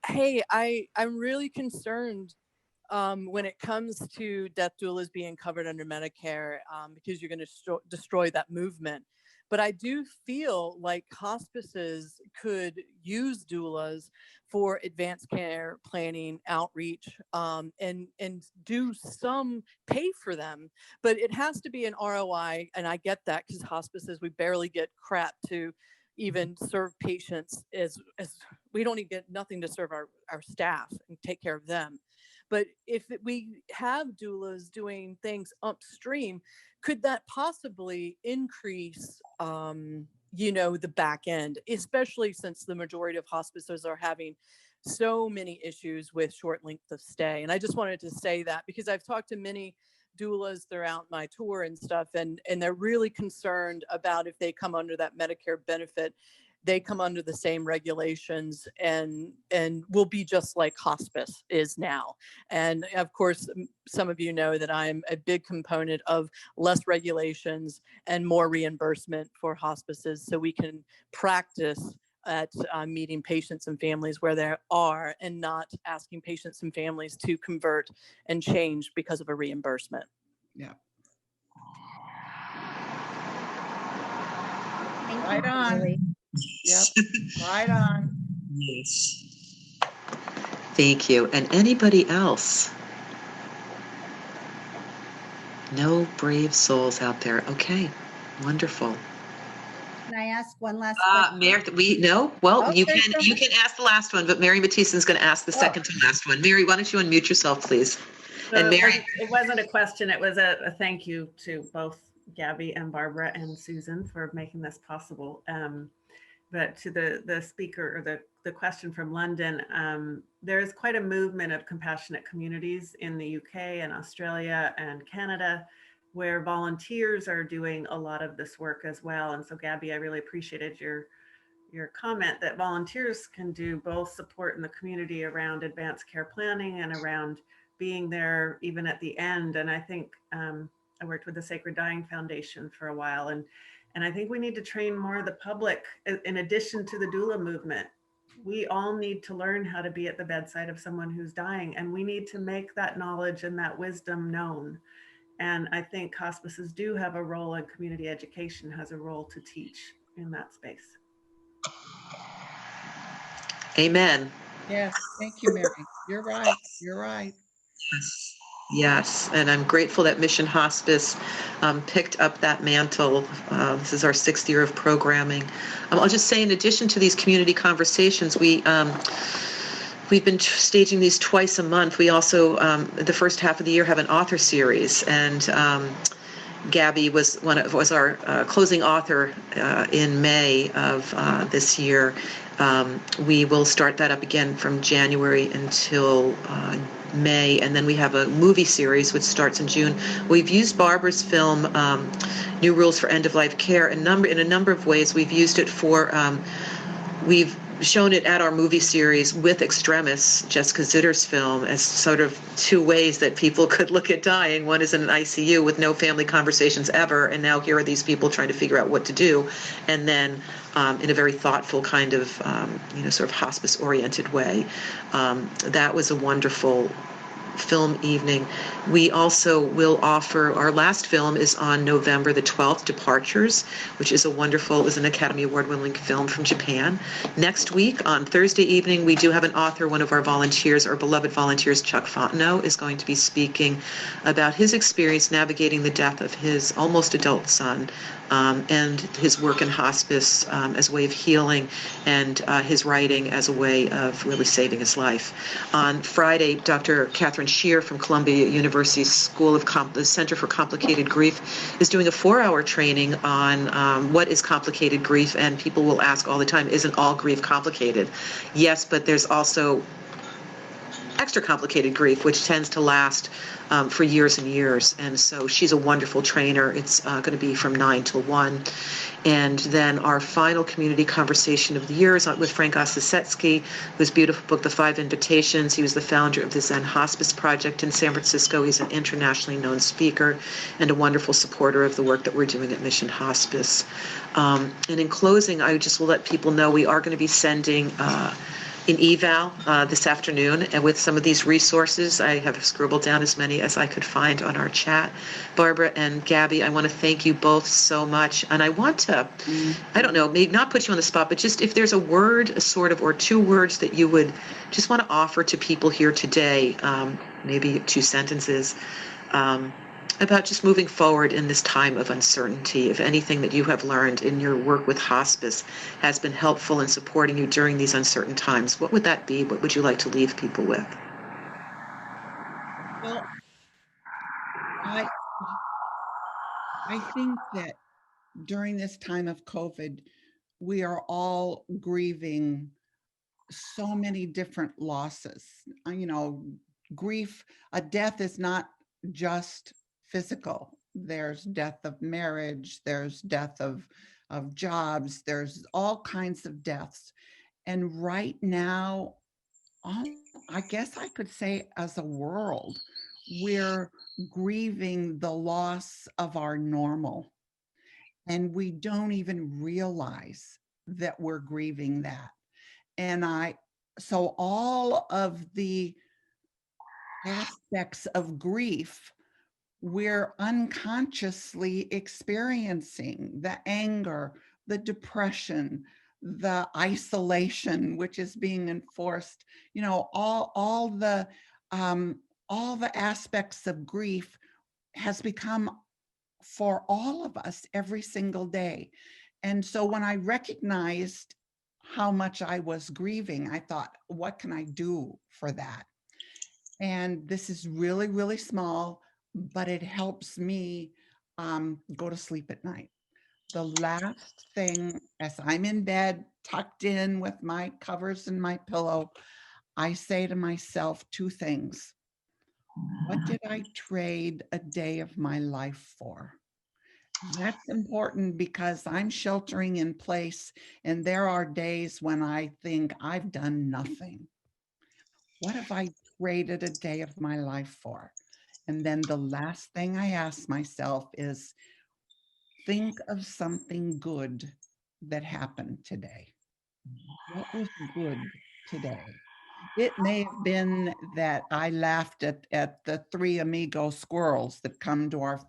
Hey, I'm really concerned when it comes to death doulas being covered under Medicare, because you're going to destroy that movement. But I do feel like hospices could use doulas for advanced care planning, outreach, and do some pay for them. But it has to be an ROI, and I get that, because hospices, we barely get crap to even serve patients, as we don't even get nothing to serve our staff and take care of them. But if we have doulas doing things upstream, could that possibly increase, the back end, especially since the majority of hospices are having so many issues with short length of stay? And I just wanted to say that because I've talked to many doulas throughout my tour and stuff, and they're really concerned about if they come under that Medicare benefit, they come under the same regulations and will be just like hospice is now. And of course, some of you know that I'm a big component of less regulations and more reimbursement for hospices, so we can practice at meeting patients and families where they are, and not asking patients and families to convert and change because of a reimbursement. Yeah. Thank you, Right on. Kimberly. Yep. Right on. Yes. Thank you. And anybody else? No brave souls out there. Okay, wonderful. Can I ask one last question? Mary, you can ask the last one, but Mary Matison's going to ask the second to last one. Mary, why don't you unmute yourself, please? So And Mary, it wasn't a question, it was a thank you to both Gabby and Barbara and Susan for making this possible. But to the speaker, or the question from London, there is quite a movement of compassionate communities in the UK and Australia and Canada, where volunteers are doing a lot of this work as well. And so Gabby, I really appreciated your comment that volunteers can do both support in the community around advanced care planning and around being there even at the end. And I think I worked with the Sacred Dying Foundation for a while, and I think we need to train more of the public in addition to the doula movement. We all need to learn how to be at the bedside of someone who's dying, and we need to make that knowledge and that wisdom known. And I think hospices do have a role, and community education has a role to teach in that space. amen. Yes. Thank you, Mary. You're right. You're right. Yes, and I'm grateful that Mission Hospice picked up that mantle. This is our 6th year of programming. I'll just say, in addition to these community conversations, we've been staging these twice a month. We also, the first half of the year, have an author series, and Gabby was our closing author in May of this year. We will start that up again from January until May, and then we have a movie series which starts in June. We've used Barbara's film, New Rules for End-of-Life Care, in a number of ways. We've used it for, we've shown it at our movie series with Extremis, Jessica Zitter's film, as sort of two ways that people could look at dying. One is in an ICU with no family conversations ever, and now here are these people trying to figure out what to do, and then in a very thoughtful kind of, sort of hospice-oriented way. That was a wonderful film evening. We also will offer, our last film is on November the 12th, Departures, which is an Academy Award-winning film from Japan. Next week, on Thursday evening, we do have an author, one of our volunteers, our beloved volunteers, Chuck Fontenot, is going to be speaking about his experience navigating the death of his almost adult son and his work in hospice as a way of healing, and his writing as a way of really saving his life. On Friday, Dr. Catherine Shear from Columbia University School of the Center for Complicated Grief is doing a 4-hour training on what is complicated grief, and people will ask all the time, isn't all grief complicated? Yes, but there's also extra complicated grief, which tends to last for years and years. And so she's a wonderful trainer. It's going to be from 9 till 1. And then our final community conversation of the year is with Frank Osisetsky, whose beautiful book, The 5 Invitations. He was the founder of the Zen Hospice Project in San Francisco. He's an internationally known speaker and a wonderful supporter of the work that we're doing at Mission Hospice. And in closing, I just will let people know we are going to be sending an eval this afternoon, and with some of these resources, I have scribbled down as many as I could find on our chat. Barbara and Gabby, I want to thank you both so much, and I want to, I don't know, maybe not put you on the spot, but just if there's a word, a sort of, or 2 words that you would just want to offer to people here today, maybe 2 sentences, about just moving forward in this time of uncertainty. If anything that you have learned in your work with hospice has been helpful in supporting you during these uncertain times, what would that be? What would you like to leave people with? Well, I think that during this time of COVID, we are all grieving so many different losses. Grief, a death is not just physical. There's death of marriage, there's death of jobs, there's all kinds of deaths. And right now, I guess I could say as a world, we're grieving the loss of our normal. And we don't even realize that we're grieving that. So all of the aspects of grief we're unconsciously experiencing: the anger, the depression, the isolation, which is being enforced, all the aspects of grief has become for all of us every single day. And so when I recognized how much I was grieving, I thought, what can I do for that? And this is really, really small, but it helps me go to sleep at night. The last thing, as I'm in bed, tucked in with my covers and my pillow, I say to myself 2 things. What did I trade a day of my life for? That's important because I'm sheltering in place, and there are days when I think I've done nothing. What have I traded a day of my life for? And then the last thing I ask myself is, think of something good that happened today. What was good today? It may have been that I laughed at the 3 amigo squirrels that come to our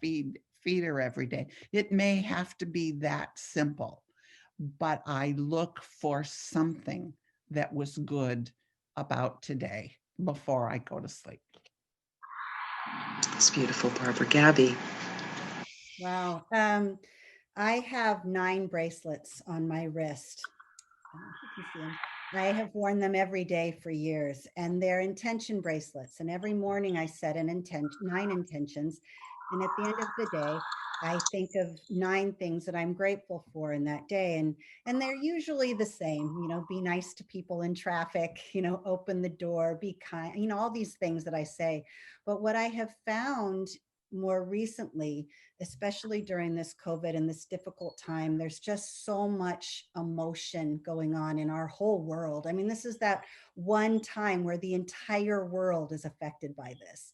feeder every day. It may have to be that simple, but I look for something that was good about today before I go to sleep. It's beautiful, Barbara. Gabby. Wow. I have 9 bracelets on my wrist. You can see them. I have worn them every day for years, and they're intention bracelets. And every morning I set 9 intentions. And at the end of the day, I think of 9 things that I'm grateful for in that day. And they're usually the same, be nice to people in traffic, open the door, be kind, all these things that I say. But what I have found more recently, especially during this COVID and this difficult time, there's just so much emotion going on in our whole world. I mean, this is that one time where the entire world is affected by this.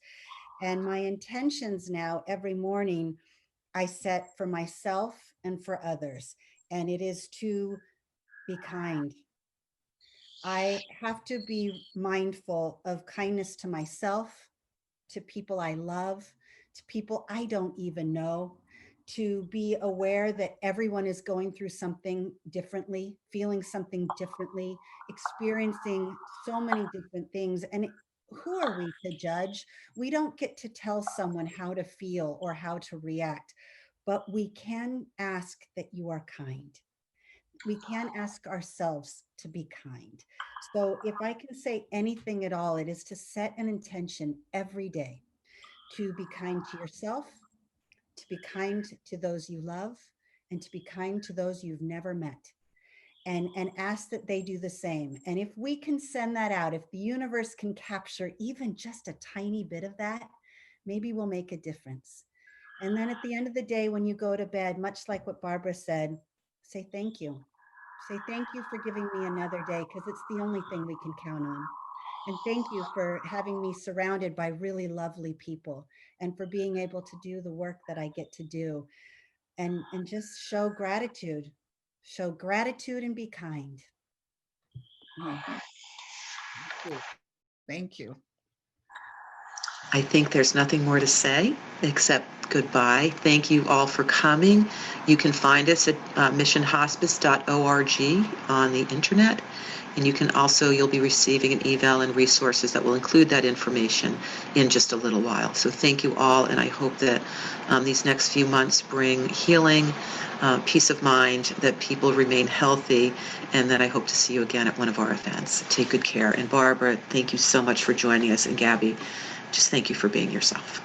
And my intentions now every morning I set for myself and for others, and it is to be kind. I have to be mindful of kindness to myself, to people I love, to people I don't even know, to be aware that everyone is going through something differently, feeling something differently, experiencing so many different things. And who are we to judge? We don't get to tell someone how to feel or how to react. but we can ask that you are kind. We can ask ourselves to be kind. So if I can say anything at all, it is to set an intention every day to be kind to yourself, to be kind to those you love, and to be kind to those you've never met. And ask that they do the same. And if we can send that out, if the universe can capture even just a tiny bit of that, maybe we'll make a difference. And then at the end of the day, when you go to bed, much like what Barbara said, say thank you. Say thank you for giving me another day, because it's the only thing we can count on. And thank you for having me surrounded by really lovely people, and for being able to do the work that I get to do, and just show gratitude. Show gratitude and be kind. Oh, thank you. Thank you. I think there's nothing more to say except goodbye. Thank you all for coming. You can find us at missionhospice.org on the internet. And you can also, you'll be receiving an eval and resources that will include that information in just a little while. So thank you all, and I hope that these next few months bring healing, peace of mind, that people remain healthy, and that I hope to see you again at one of our events. Take good care. And Barbara, thank you so much for joining us, and Gabby, just thank you for being yourself.